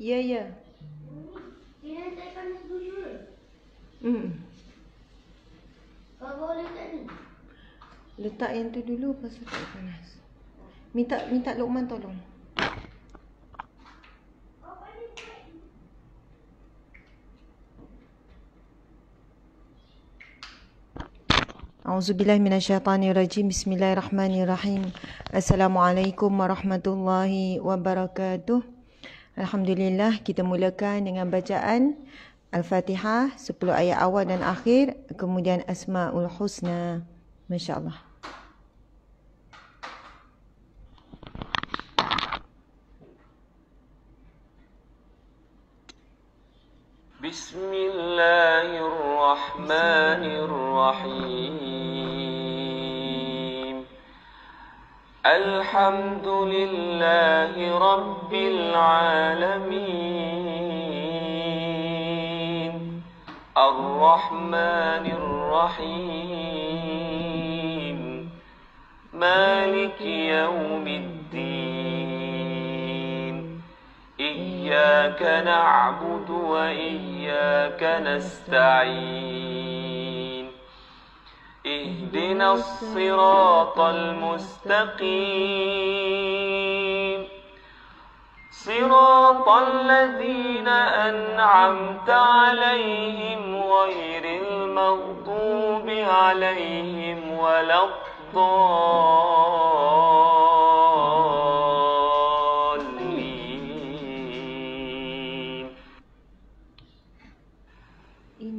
Ya, ya. Dia tak panas dulu. Kau boleh letak ni? Letak yang tu dulu, pasal tak panas. Minta Luqman tolong. A'udzubillahi minasyaitanirrajim. Bismillahirrahmanirrahim. Assalamualaikum warahmatullahi wabarakatuh. Alhamdulillah, kita mulakan dengan bacaan Al-Fatihah 10 ayat awal dan akhir, kemudian Asmaul Husna. Masya-Allah. Bismillahirrahmanirrahim. Alhamdulillahi Rabbil Alamin. Ar-Rahmanir Rahim. Maliki Yawmiddin. Iyyaka na'budu wa iyyaka nasta'in. اهدنا الصراط المستقيم صراط الذين أنعمت عليهم غير المغضوب عليهم ولا الضالين.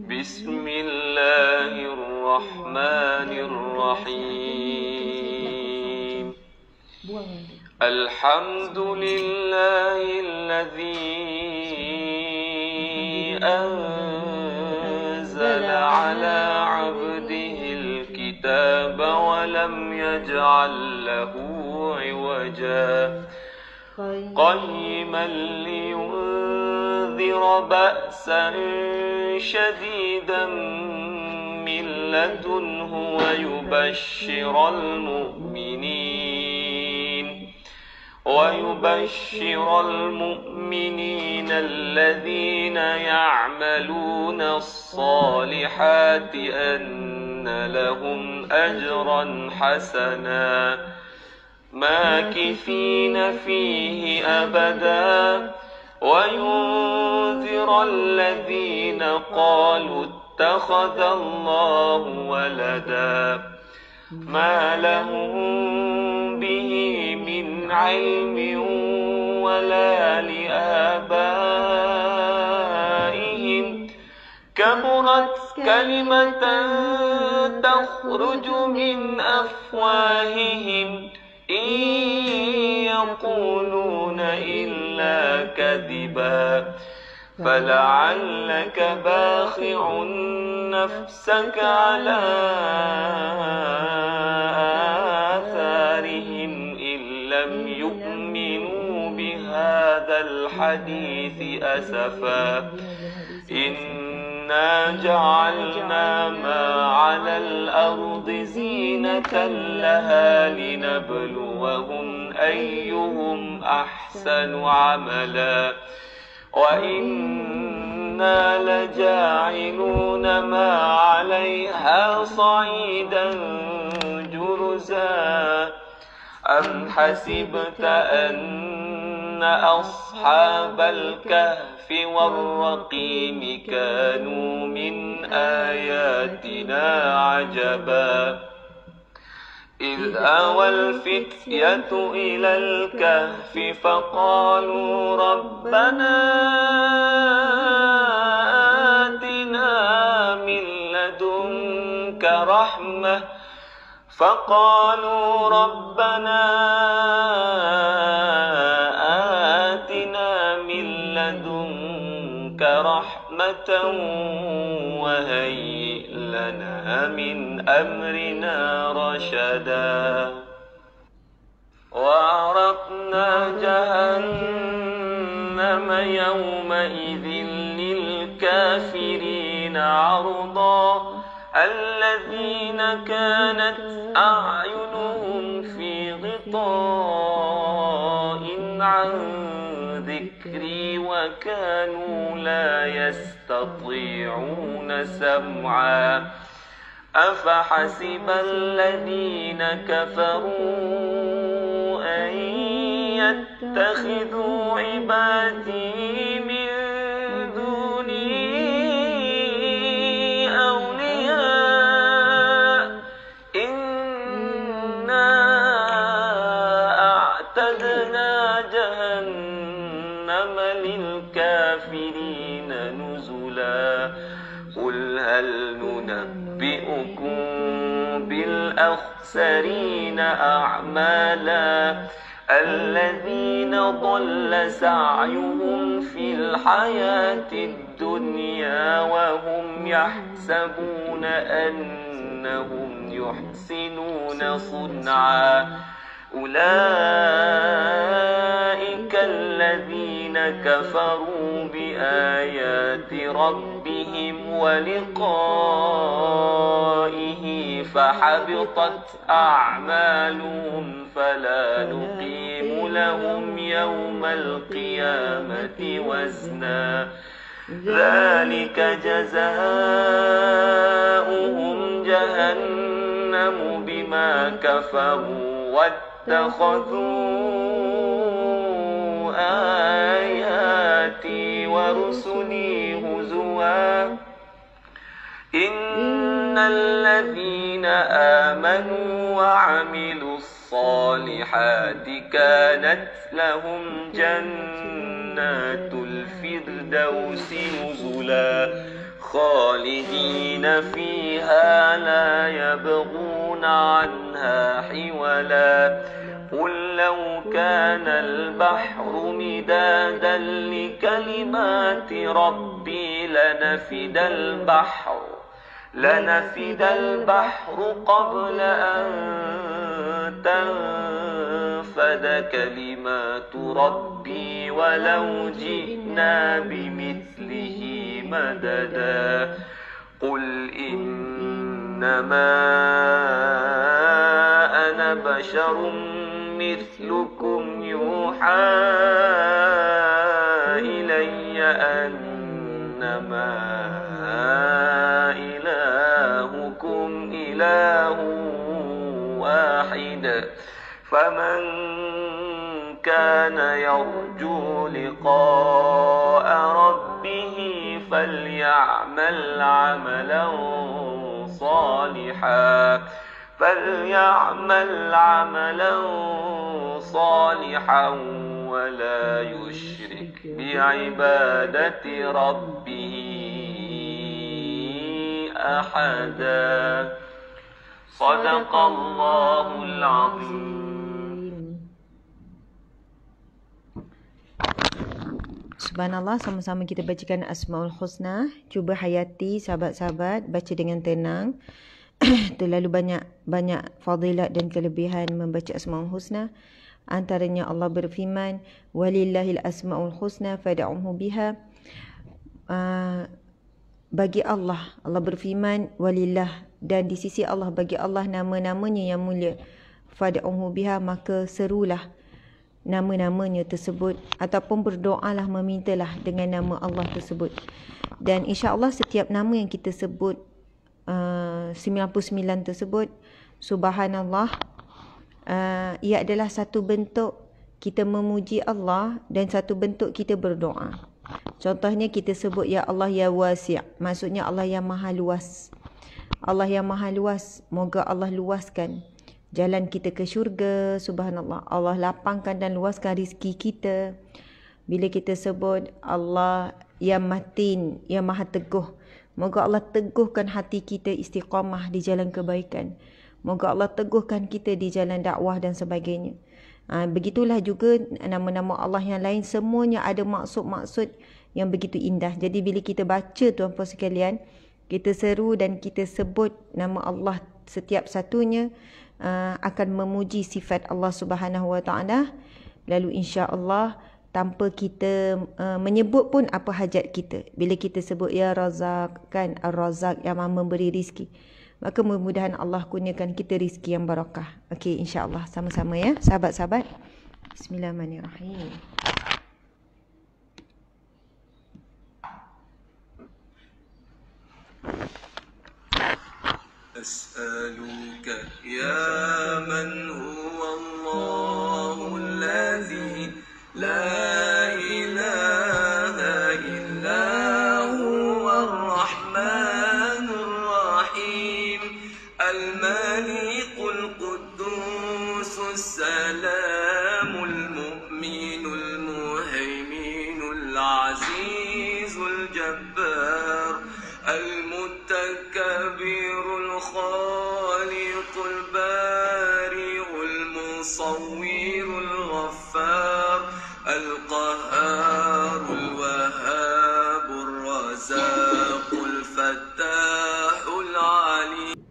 بسم الله الرحمن الرحيم. الحمد لله الذي أنزل على عبده الكتاب ولم يجعل له عوجا قيما لينذر بأسا شديدا من لدنه ويبشر المؤمنين الذين يعملون الصالحات أن لهم أجرا حسنا ماكثين فيه أبدا وينذر الذين قالوا اتخذ الله ولدا ما لهم به من علم ولا لآبائهم كبرت كلمة تخرج من أفواههم إن يقولون إلا كذبا فلعلك باخع نفسك على آثارهم إن لم يؤمنوا بهذا الحديث أسفا إنا جعلنا ما على الأرض زينة لها لنبلوهم أيهم أحسن عملا وإنا لجاعلون ما عليها صعيدا جرزا أم حسبت أن أصحاب الكهف والرقيم كانوا من آياتنا عجبا إذ أوى الفتية إلى الكهف فقالوا ربنا آتنا من لدنك رحمة وهيئ لنا من أمرنا رشدا وعرضنا جهنم يومئذ للكافرين عرضا الذين كانت أعينهم في غطاء عن ذكري كانوا لا يستطيعون سمعا أفحسب الذين كفروا أن يتخذوا عبادي من دوني أولياء إنا أعتدنا جهنم للكافرين نزلا قل هل ننبئكم بالأخسرين أعمالا الذين ضل سعيهم في الحياة الدنيا وهم يحسبون أنهم يحسنون صنعا أولئك الذين كفروا بآيات ربهم ولقائه فحبطت أعمالهم فلا نقيم لهم يوم القيامة وزنا ذلك جزاؤهم جهنم بما كفروا واتخذوا آياتي ورسلي هزوا إن الذين آمنوا وعملوا الصالحات كانت لهم جنات الفردوس نزلا خالدين فيها لا يبغون عنها حولا قل لو كان البحر مدادا لكلمات ربي لنفد البحر قبل أن تنفد كلمات ربي ولو جئنا بمثله مددا قل إنما أنا بشر مثلكم يوحى إلي أنما إلهكم إله واحد فمن كان يرجو لقاء ربه فليعمل عملا صالحا ولا يشرك بعبادة ربه أحدا صدق الله العظيم. Subhanallah, sama-sama kita bacakan Asmaul Husna. Cuba hayati sahabat-sahabat, baca dengan tenang. Terlalu banyak fadilat dan kelebihan membaca Asmaul Husna. Antaranya Allah berfirman, walillahil asmaul husna fad'uhu biha. Bagi Allah berfirman walillah, dan di sisi Allah, bagi Allah nama-namanya yang mulia. Fad'uhu biha, maka serulah nama-namanya tersebut, ataupun berdoalah, memintalah dengan nama Allah tersebut. Dan insya-Allah setiap nama yang kita sebut 99 tersebut, subhanallah, ia adalah satu bentuk kita memuji Allah dan satu bentuk kita berdoa. Contohnya kita sebut ya Allah ya wasi', maksudnya Allah yang maha luas. Allah yang maha luas, moga Allah luaskan jalan kita ke syurga, subhanallah. Allah lapangkan dan luaskan rezeki kita. Bila kita sebut Allah yang matin, yang maha teguh, moga Allah teguhkan hati kita istiqamah di jalan kebaikan. Moga Allah teguhkan kita di jalan dakwah dan sebagainya. Begitulah juga nama-nama Allah yang lain, semuanya ada maksud-maksud yang begitu indah. Jadi bila kita baca, tuan-puan sekalian, kita seru dan kita sebut nama Allah setiap satunya, akan memuji sifat Allah Subhanahu Wa Taala. Lalu insya-Allah tanpa kita menyebut pun apa hajat kita, bila kita sebut ya Razak, kan, Ar-Razak yang Maha memberi rezeki, maka mudah-mudahan Allah kurniakan kita rezeki yang barakah. Okey, insya-Allah sama-sama ya sahabat-sahabat. Bismillahirrahmanirrahim. أسألك يا من هو الله الذي لا إله إلا هو الرحمن الرحيم الملك القدوس السلام المؤمن المهيمن العزيز الجبار المتكبر الخالق البارئ المصور الغفار القهار الوهاب الرزاق الفتاح العليم.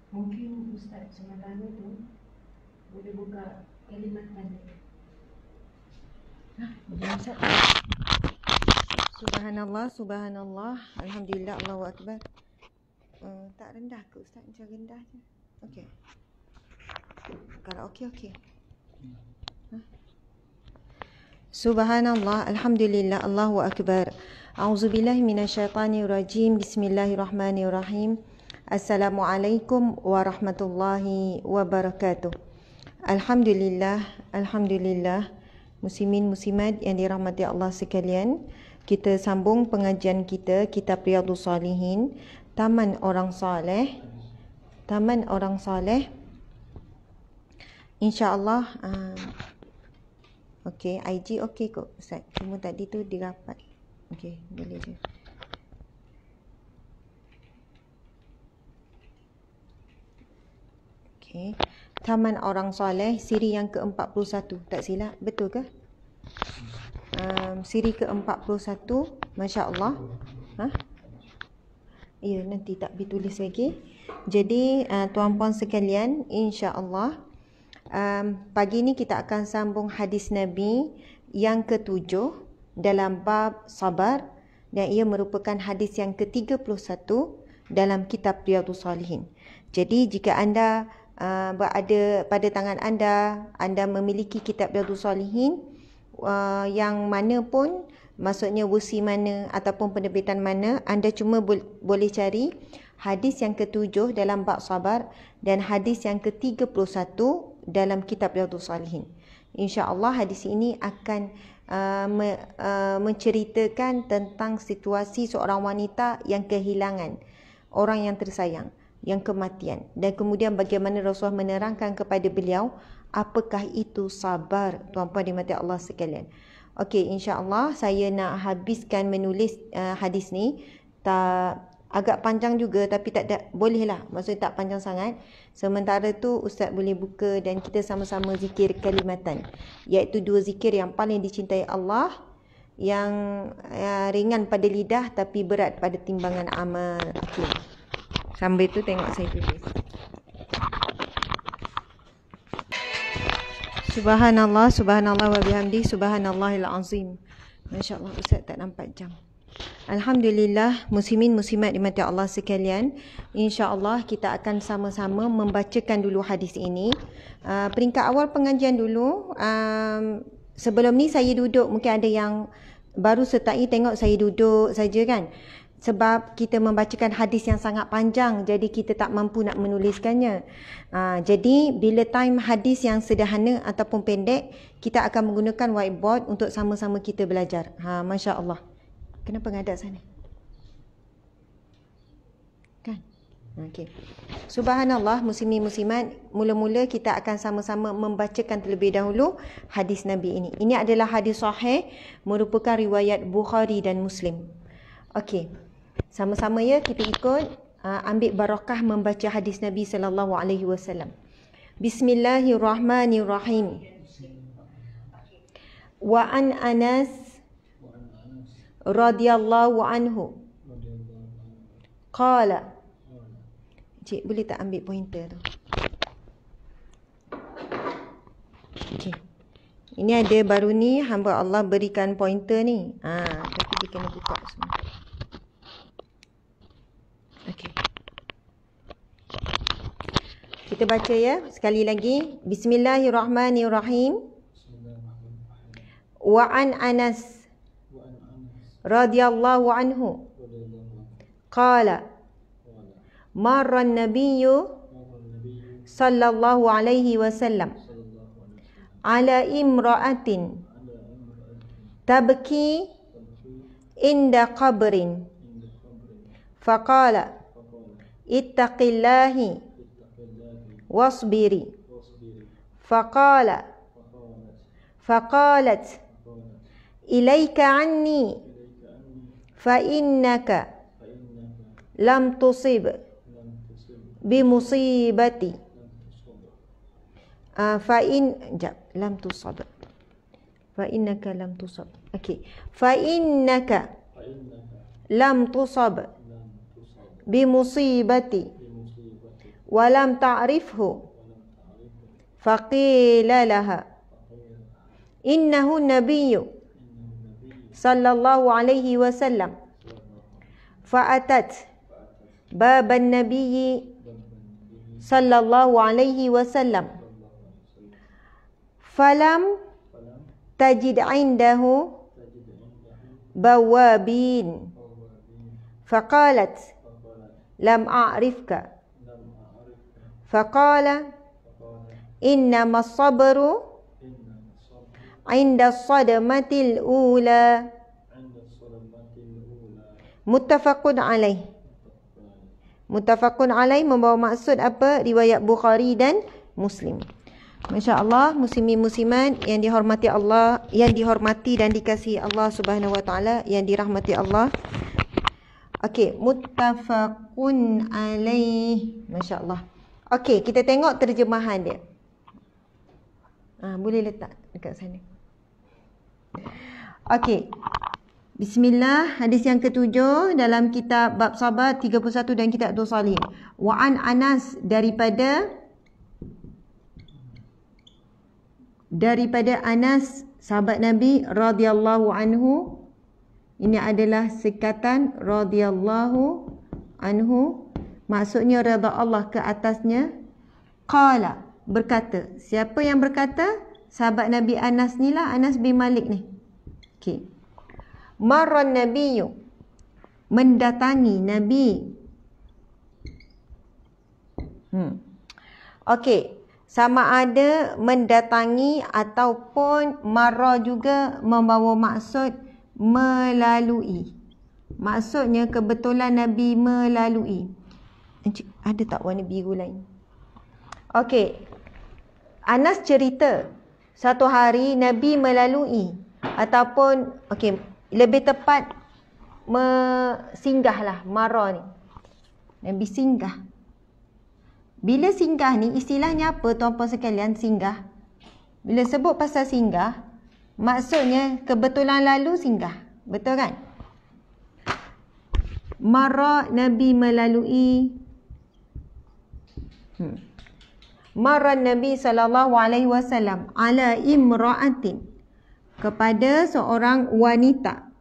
Mungkin Ustaz sementara tu boleh buka kalimat tanda. Ustaz. Subhanallah, subhanallah, alhamdulillah, Allahu akbar. Tak rendah ke Ustaz? Macam rendah je. Okey. Kalau okey. Subhanallah, alhamdulillah, Allahu akbar. A'udzubillahi minasyaitanirrajim. Bismillahirrahmanirrahim. Assalamualaikum warahmatullahi wabarakatuh. Alhamdulillah, alhamdulillah. Muslimin muslimat yang dirahmati Allah sekalian, kita sambung pengajian kita Kitab Riyadhus Salihin, Taman Orang Saleh. Taman Orang Saleh. InsyaAllah okey, IG okey kok Ustaz. Cuma tadi tu dirapat. Okey, boleh je. Okey. Taman Orang Soleh, siri yang ke-41. Tak silap, betul ke? siri ke-41. Masya Allah. Ya, nanti tak ditulis lagi. Jadi tuan-puan sekalian, insya Allah pagi ni kita akan sambung hadis Nabi yang ke-7 dalam bab sabar, dan ia merupakan hadis yang ke-31 dalam kitab Riyadhus Salihin. Jadi jika anda berada pada tangan anda memiliki kitab Riyadhus Salihin yang mana pun, maksudnya versi mana ataupun penerbitan mana, anda cuma boleh cari hadis yang ke-7 dalam bab sabar dan hadis yang ke-31 dalam kitab Riyadhus Salihin. InsyaAllah hadis ini akan menceritakan tentang situasi seorang wanita yang kehilangan orang yang tersayang, yang kematian, dan kemudian bagaimana Rasulullah menerangkan kepada beliau apakah itu sabar, tuan-puan dimati Allah sekalian. Okey, insya-Allah saya nak habiskan menulis hadis ni. Agak panjang juga, tapi tak ada, bolehlah, maksudnya tak panjang sangat. Sementara tu ustaz boleh buka dan kita sama-sama zikir kalimatan, iaitu 2 zikir yang paling dicintai Allah, yang ringan pada lidah tapi berat pada timbangan amal. Okey, sambil tu tengok saya tulis. Subhanallah, subhanallah wa bihamdi, subhanallahil azim. Masya-Allah, ustaz tak nampak jam. Alhamdulillah, muslimin muslimat dimati Allah sekalian. InsyaAllah kita akan sama-sama membacakan dulu hadis ini. Peringkat awal pengajian dulu. Sebelum ni saya duduk, mungkin ada yang baru sertai tengok saya duduk saja kan. Sebab kita membacakan hadis yang sangat panjang, jadi kita tak mampu nak menuliskannya. Jadi bila time hadis yang sederhana ataupun pendek, kita akan menggunakan whiteboard untuk sama-sama kita belajar. Masya Allah. Kenapa ngadak sana? Kan? Okey. Subhanallah, muslimin muslimat, mula-mula kita akan sama-sama membacakan terlebih dahulu hadis Nabi ini. Ini adalah hadis sahih, merupakan riwayat Bukhari dan Muslim. Okey. Sama-sama ya, kita ikut ambil barakah membaca hadis Nabi sallallahu alaihi wasallam. Bismillahirrahmanirrahim. Wa an Anas radhiyallahu anhu qala. Cik, boleh tak ambil pointer tu? Okey. Ini ada baru ni hamba Allah berikan pointer ni. Tapi dia kena buka semua. Okey. Kita baca ya sekali lagi. Bismillahirrahmanirrahim. Wa an Anas radhiyallahu anhu qala marra an-nabiyyu sallallahu alaihi wasallam ala imra'atin tabki inda qabrin faqala ittaqillahi wasbiri faqalat ilaika anni فإنك لم تصب بمصيبتي لم تصب فإنك لم تصب فإنك لم تصب بمصيبتي ولم تعرفه فقيل لها إنه النبي صلى الله عليه وسلم فأتت باب النبي صلى الله عليه وسلم فلم تجد عنده بوابين فقالت لم أعرفك فقال إنما الصبر عند الصدمة الأولى muttafaqun alaih. Muttafaqun alaih membawa maksud apa? Riwayat Bukhari dan Muslim. Masya-Allah, muslimin muslimat yang dihormati Allah, yang dihormati dan dikasihi Allah Subhanahu wa taala, yang dirahmati Allah. Okey, muttafaqun alaih. Masya-Allah. Okey, kita tengok terjemahan dia. Boleh letak dekat sana. Okey. Bismillah, hadis yang ketujuh dalam kitab Bab Sabar 31 dan kitab Dosalin. Wa an Anas daripada Anas sahabat Nabi radhiyallahu anhu. Ini adalah sikatan radhiyallahu anhu, maksudnya redha Allah ke atasnya. Qala, berkata. Siapa yang berkata? Sahabat Nabi Anas ni lah, Anas bin Malik ni. Okey. Marran nabiyyu, mendatangi Nabi. Okey, sama ada mendatangi ataupun marra juga membawa maksud melalui. Maksudnya kebetulan Nabi melalui. Ada tak warna biru lain? Okey. Anas cerita satu hari Nabi melalui ataupun lebih tepat singgahlah marra ni. Nabi singgah. Bila singgah ni istilahnya apa tuan-puan sekalian? Singgah. Bila sebut pasal singgah, maksudnya kebetulan lalu singgah. Betul kan? Marra, Nabi melalui. Marra Nabi SAW ala imra'atin, kepada seorang wanita.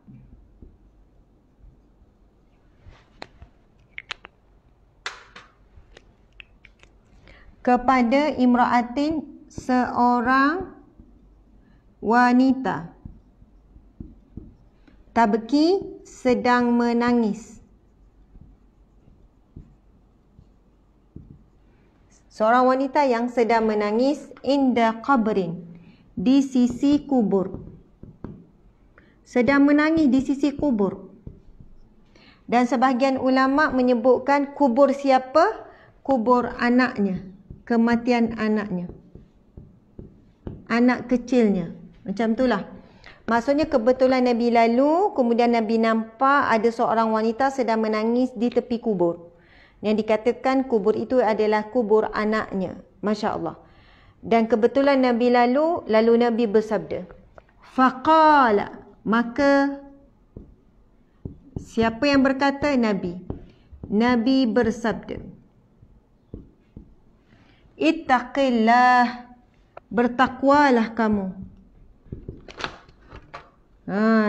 Kepada imra'atin, seorang wanita. Tabki, sedang menangis. Seorang wanita yang sedang menangis inda qabrin, di sisi kubur. Sedang menangis di sisi kubur. Dan sebahagian ulama menyebutkan kubur siapa? Kubur anaknya. Kematian anaknya. Anak kecilnya. Macam itulah. Maksudnya kebetulan Nabi lalu, kemudian Nabi nampak ada seorang wanita sedang menangis di tepi kubur. Yang dikatakan kubur itu adalah kubur anaknya. Masya Allah. Dan kebetulan Nabi lalu Nabi bersabda. Faqala, maka siapa yang berkata? Nabi. Nabi bersabda. Ittaqillah, bertakwalah kamu.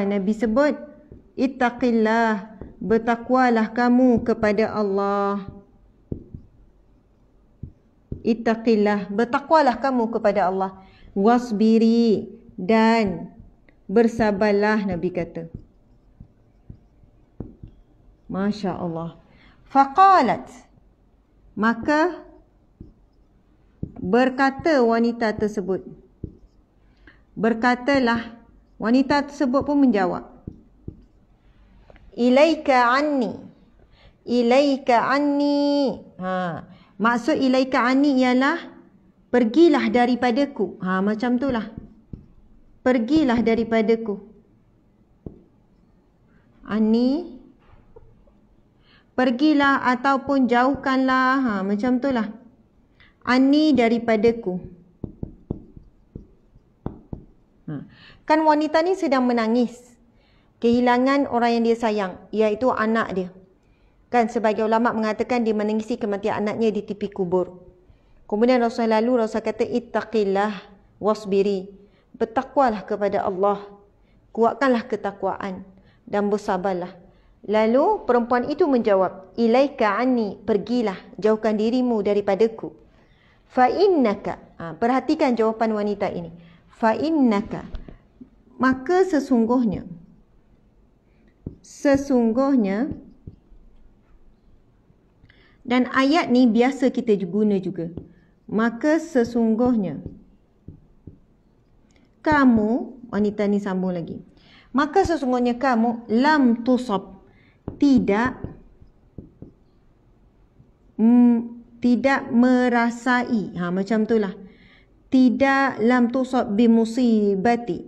Nabi sebut ittaqillah, bertakwalah kamu kepada Allah. Ittaqillah, bertakwalah kamu kepada Allah. Wasbiri, dan bersabarlah, Nabi kata. Masya Allah. Faqalat, maka berkata wanita tersebut. Berkatalah wanita tersebut pun menjawab. Ilaika anni. Ilaika anni. Maksud ilaika anni ialah pergilah daripadaku. Macam itulah. Pergilah daripadaku. Anni. Pergilah ataupun jauhkanlah. Macam itulah. Anni, daripadaku. Kan wanita ni sedang menangis. Kehilangan orang yang dia sayang, iaitu anak dia. Kan sebagai ulama mengatakan dia menangisi kematian anaknya di tepi kubur. Kemudian Rasul lalu, Rasul kata ittaqillah wasbiri. Bertakwalah kepada Allah. Kuatkanlah ketakwaan dan bersabarlah. Lalu perempuan itu menjawab, ilaika anni, pergilah, jauhkan dirimu daripadaku. Fa innaka, perhatikan jawapan wanita ini. Fa innaka, maka sesungguhnya dan ayat ni biasa kita guna juga. Maka sesungguhnya kamu, wanita ni sambung lagi. Maka sesungguhnya kamu lam tusab, tidak merasai. Macam itulah. Tidak lam tusab bimusibati.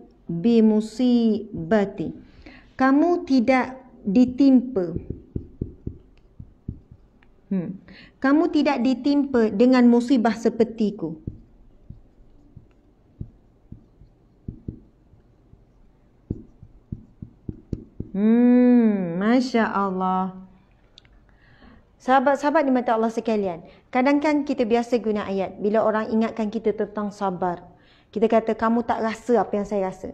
Kamu tidak ditimpa. Kamu tidak ditimpa dengan musibah sepertiku. Masya Allah. Sahabat-sahabat di mata Allah sekalian, kadang-kadang kita biasa guna ayat bila orang ingatkan kita tentang sabar. Kita kata, kamu tak rasa apa yang saya rasa.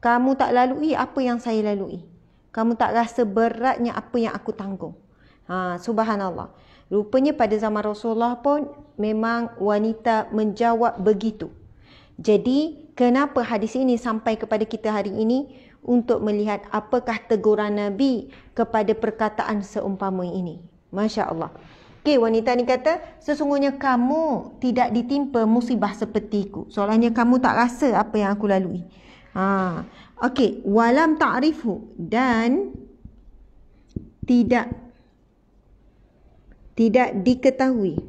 Kamu tak lalui apa yang saya lalui. Kamu tak rasa beratnya apa yang aku tanggung. Subhanallah. Rupanya pada zaman Rasulullah pun memang wanita menjawab begitu. Jadi, kenapa hadis ini sampai kepada kita hari ini? Untuk melihat apakah teguran Nabi kepada perkataan seumpama ini. Masya Allah. Okey, wanita ni kata, sesungguhnya kamu tidak ditimpa musibah sepertiku. Soalnya kamu tak rasa apa yang aku lalui. Okey, walam ta'rifu, dan tidak diketahui.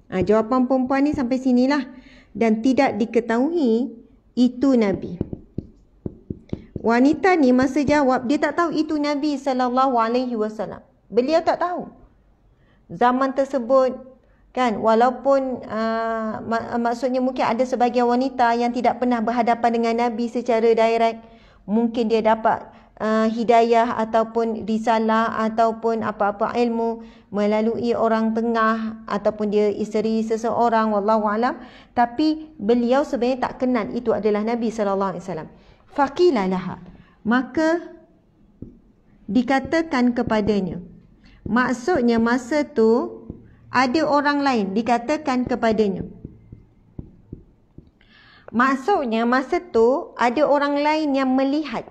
Jawapan perempuan ni sampai sinilah. Dan tidak diketahui itu Nabi. Wanita ni masa jawab, dia tak tahu itu Nabi SAW. Beliau tak tahu. Zaman tersebut, kan, walaupun maksudnya mungkin ada sebahagian wanita yang tidak pernah berhadapan dengan Nabi secara direct. Mungkin dia dapat hidayah ataupun risalah ataupun apa-apa ilmu melalui orang tengah ataupun dia isteri seseorang, wallahu alam. Tapi beliau sebenarnya tak kenal itu adalah Nabi SAW. Faqila laha, maka dikatakan kepadanya. Maksudnya masa tu ada orang lain dikatakan kepadanya. Maksudnya masa tu ada orang lain yang melihat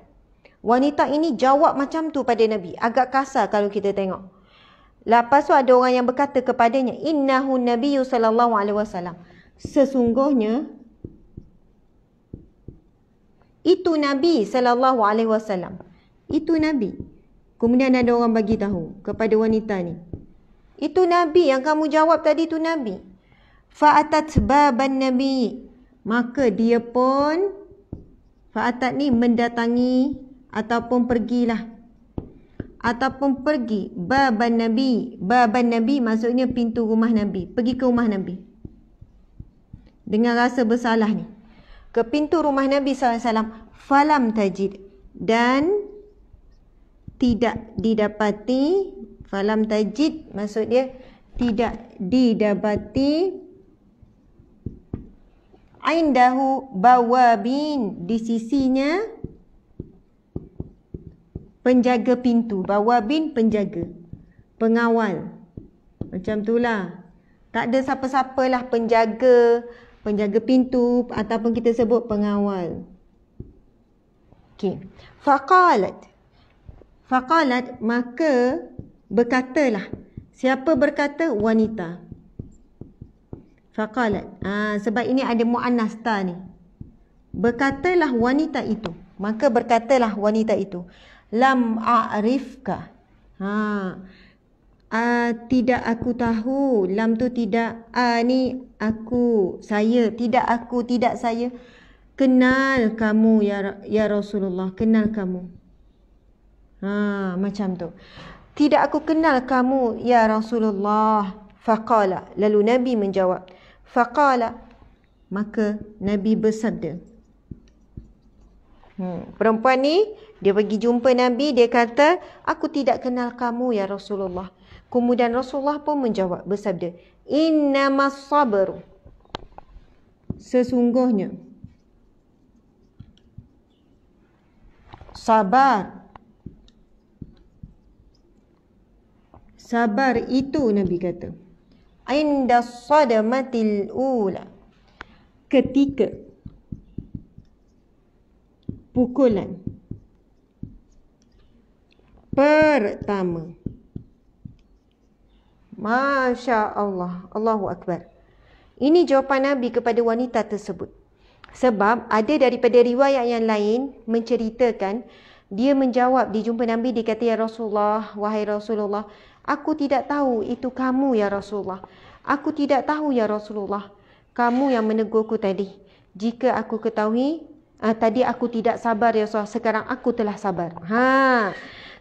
wanita ini jawab macam tu pada Nabi. Agak kasar kalau kita tengok. Lepas tu ada orang yang berkata kepadanya, innahu nabiyyu sallallahu alaihi wasallam. Sesungguhnya itu Nabi sallallahu alaihi wasallam. Itu Nabi. Kemudian ada orang bagi tahu kepada wanita ni, itu Nabi yang kamu jawab tadi, itu Nabi. Fa'atat baban Nabi, maka dia pun fa'atat ni mendatangi ataupun pergilah, ataupun pergi baban Nabi. Baban Nabi maksudnya pintu rumah Nabi. Pergi ke rumah Nabi dengan rasa bersalah ni, ke pintu rumah Nabi SAW. Falam tajid, dan tidak didapati. Falam tajid maksud dia tidak didapati. Indahu bawabin, di sisinya penjaga pintu. Bawabin, penjaga, pengawal. Macam itulah. Tak ada siapa-siapa lah penjaga pintu ataupun kita sebut pengawal. Okey. Faqalat, maka berkatalah. Siapa berkata? Wanita. Faqalat. Sebab ini ada mu'annas ta ni. Berkatalah wanita itu. Maka berkatalah wanita itu. Lam a'rifka. Tidak aku tahu. Lam tu tidak. Ni aku, saya. Tidak aku, tidak saya. Kenal kamu ya Rasulullah. Kenal kamu. Macam tu. Tidak aku kenal kamu ya Rasulullah. Faqala, lalu Nabi menjawab. Faqala, maka Nabi bersabda. Perempuan ni, dia pergi jumpa Nabi, dia kata, aku tidak kenal kamu ya Rasulullah. Kemudian Rasulullah pun menjawab, bersabda, innamas sabru, sesungguhnya sabar. Sabar itu, Nabi kata, inda sadamatil ula, ketika pukulan pertama. Masya Allah. Allahu Akbar. Ini jawapan Nabi kepada wanita tersebut. Sebab ada daripada riwayat yang lain menceritakan, dia menjawab, dia jumpa Nabi, dia kata, ya Rasulullah, wahai Rasulullah, aku tidak tahu itu kamu ya Rasulullah. Aku tidak tahu ya Rasulullah. Kamu yang menegurku tadi. Jika aku ketahui, tadi aku tidak sabar ya Rasulullah, sekarang aku telah sabar.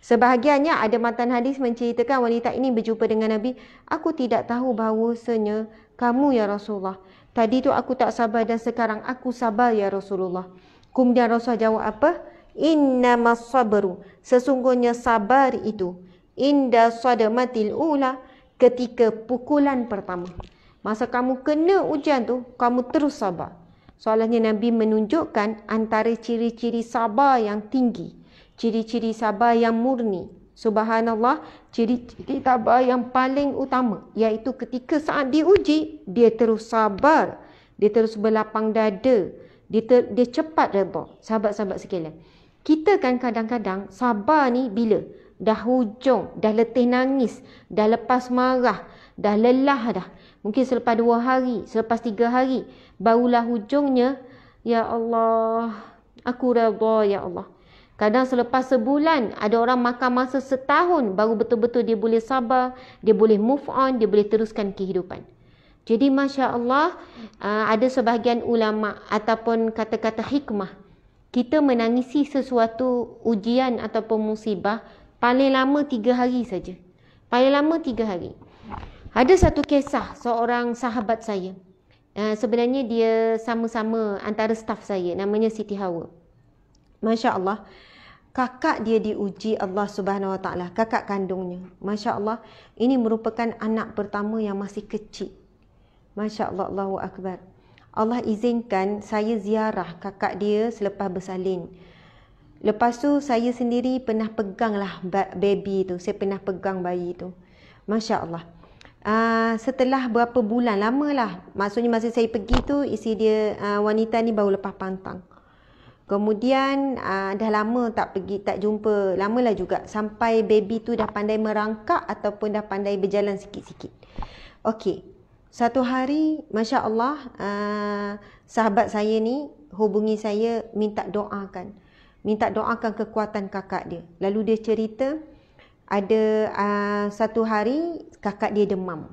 Sebahagiannya ada matan hadis menceritakan wanita ini berjumpa dengan Nabi. Aku tidak tahu bahawasanya kamu ya Rasulullah. Tadi tu aku tak sabar dan sekarang aku sabar ya Rasulullah. Kemudian Rasulullah jawab apa? Innamas sabru, sesungguhnya sabar itu, inda sadamatil ula, ketika pukulan pertama. Masa kamu kena ujian tu, kamu terus sabar. Soalnya Nabi menunjukkan antara ciri-ciri sabar yang tinggi, ciri-ciri sabar yang murni. Subhanallah, ciri-ciri sabar yang paling utama, iaitu ketika saat diuji, dia terus sabar, dia terus berlapang dada, dia cepat redha. Sahabat-sahabat sekalian, kita kan kadang-kadang sabar ni bila dah hujung, dah letih nangis, dah lepas marah, dah lelah dah. Mungkin selepas 2 hari, selepas 3 hari, barulah hujungnya, ya Allah, aku redha ya Allah. Kadang selepas sebulan, ada orang makan masa setahun, baru betul-betul dia boleh sabar, dia boleh move on, dia boleh teruskan kehidupan. Jadi Masya Allah, ada sebahagian ulama' ataupun kata-kata hikmah, kita menangisi sesuatu ujian ataupun musibah, paling lama 3 hari saja. Paling lama 3 hari. Ada satu kisah seorang sahabat saya. Sebenarnya dia sama-sama antara staf saya. Namanya Siti Hawa. Masya Allah. Kakak dia diuji Allah Subhanahu Wa Taala. Kakak kandungnya. Masya Allah. Ini merupakan anak pertama yang masih kecil. Masya Allah. Allahu Akbar. Allah izinkan saya ziarah kakak dia selepas bersalin. Lepas tu saya sendiri pernah pegang lah baby tu. Saya pernah pegang bayi tu. Masya Allah. Setelah berapa bulan, lamalah. Maksudnya masa saya pergi tu, isi dia wanita ni baru lepas pantang. Kemudian dah lama tak pergi, tak jumpa. Lamalah juga. Sampai baby tu dah pandai merangkak ataupun dah pandai berjalan sikit-sikit. Okey. Satu hari, Masya Allah, sahabat saya ni hubungi saya minta doakan. Minta doakan kekuatan kakak dia. Lalu dia cerita, ada satu hari kakak dia demam.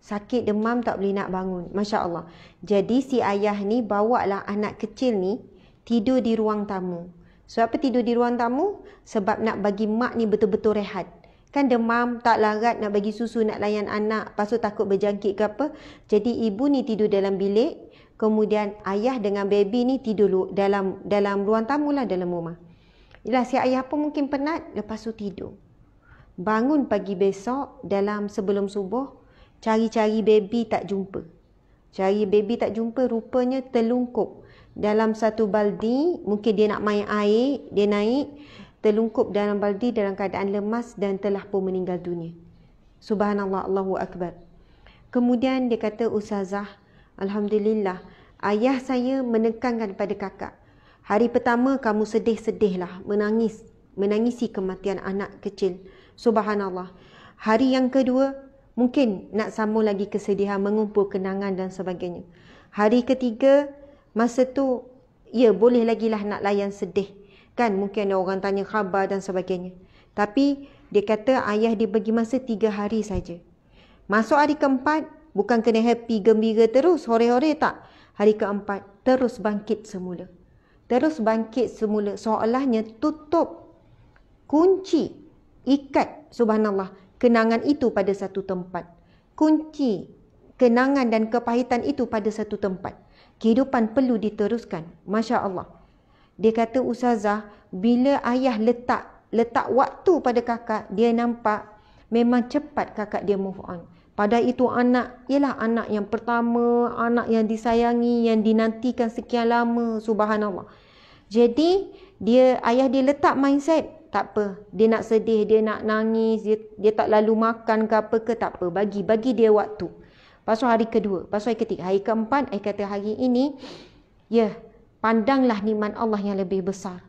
Sakit demam, tak boleh nak bangun. Masya Allah. Jadi si ayah ni bawalah anak kecil ni tidur di ruang tamu. Sebab apa tidur di ruang tamu? Sebab nak bagi mak ni betul-betul rehat. Kan demam, tak larat, nak bagi susu, nak layan anak. Lepas tu takut berjangkit ke apa. Jadi ibu ni tidur dalam bilik. Kemudian ayah dengan baby ni tidur dalam ruang tamu lah, dalam rumah. Yelah, si ayah pun mungkin penat. Lepas tu tidur. Bangun pagi besok, sebelum subuh, cari-cari baby tak jumpa. Cari baby tak jumpa, rupanya terlungkup dalam satu baldi. Mungkin dia nak main air, dia naik, terlungkup dalam baldi dalam keadaan lemas dan telah pun meninggal dunia. Subhanallah, Allahu Akbar. Kemudian dia kata, Ustazah, Alhamdulillah, ayah saya menekankan pada kakak. Hari pertama kamu sedih-sedihlah, menangisi kematian anak kecil. Subhanallah. Hari yang kedua, mungkin nak sambung lagi kesedihan, mengumpul kenangan dan sebagainya. Hari ketiga, masa tu, ya boleh lagi lah nak layan sedih. Kan mungkin ada orang tanya khabar dan sebagainya. Tapi dia kata ayah dia bagi masa 3 hari saja. Masuk hari keempat, bukan kena happy, gembira terus, hore-hore tak. Hari keempat, terus bangkit semula. Terus bangkit semula. Seolahnya tutup, kunci, ikat, subhanallah, kenangan itu pada satu tempat. Kunci, kenangan dan kepahitan itu pada satu tempat. Kehidupan perlu diteruskan. Masya Allah. Dia kata, Ustazah, bila ayah letak waktu pada kakak, dia nampak memang cepat kakak dia move on. Padahal itu anak, ialah anak yang pertama, anak yang disayangi, yang dinantikan sekian lama. Subhanallah. Jadi, ayah dia letak mindset, tak apa. Dia nak sedih, dia nak nangis, dia tak lalu makan ke apa ke, tak apa. Bagi dia waktu. Pasal hari kedua, pasal hari ketiga, hari keempat, saya kata hari ini, pandanglah nikmat Allah yang lebih besar.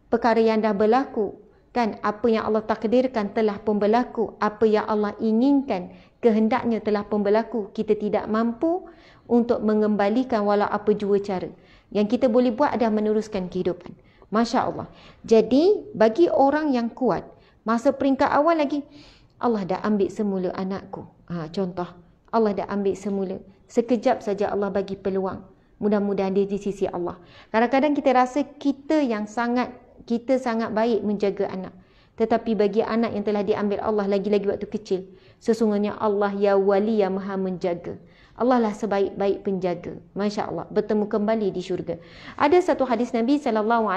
Perkara yang dah berlaku, kan, apa yang Allah takdirkan telah pun berlaku. Apa yang Allah inginkan, kehendaknya telah pun berlaku. Kita tidak mampu untuk mengembalikan walau apa jua cara. Yang kita boleh buat adalah meneruskan kehidupan. Masya Allah. Jadi, bagi orang yang kuat, masa peringkat awal lagi, Allah dah ambil semula anakku. Contoh, Allah dah ambil semula. Sekejap saja Allah bagi peluang. Mudah-mudahan dia di sisi Allah. Kadang-kadang kita rasa kita sangat baik menjaga anak. Tetapi bagi anak yang telah diambil Allah lagi-lagi waktu kecil, sesungguhnya Allah ya wali yang maha menjaga. Allah lah sebaik-baik penjaga. Masya Allah, bertemu kembali di syurga. Ada satu hadis Nabi SAW,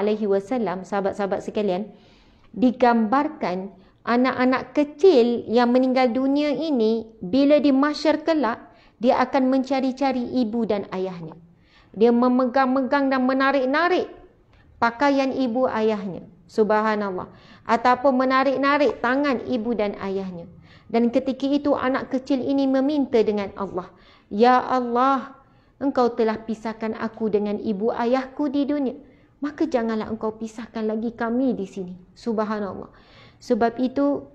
sahabat-sahabat sekalian, digambarkan anak-anak kecil yang meninggal dunia ini, bila di mahsyar kelak, dia akan mencari-cari ibu dan ayahnya. Dia memegang-megang dan menarik-narik pakaian ibu ayahnya. Subhanallah. Ataupun menarik-narik tangan ibu dan ayahnya. Dan ketika itu anak kecil ini meminta dengan Allah, Ya Allah, Engkau telah pisahkan aku dengan ibu ayahku di dunia, maka janganlah Engkau pisahkan lagi kami di sini. Subhanallah. Sebab itu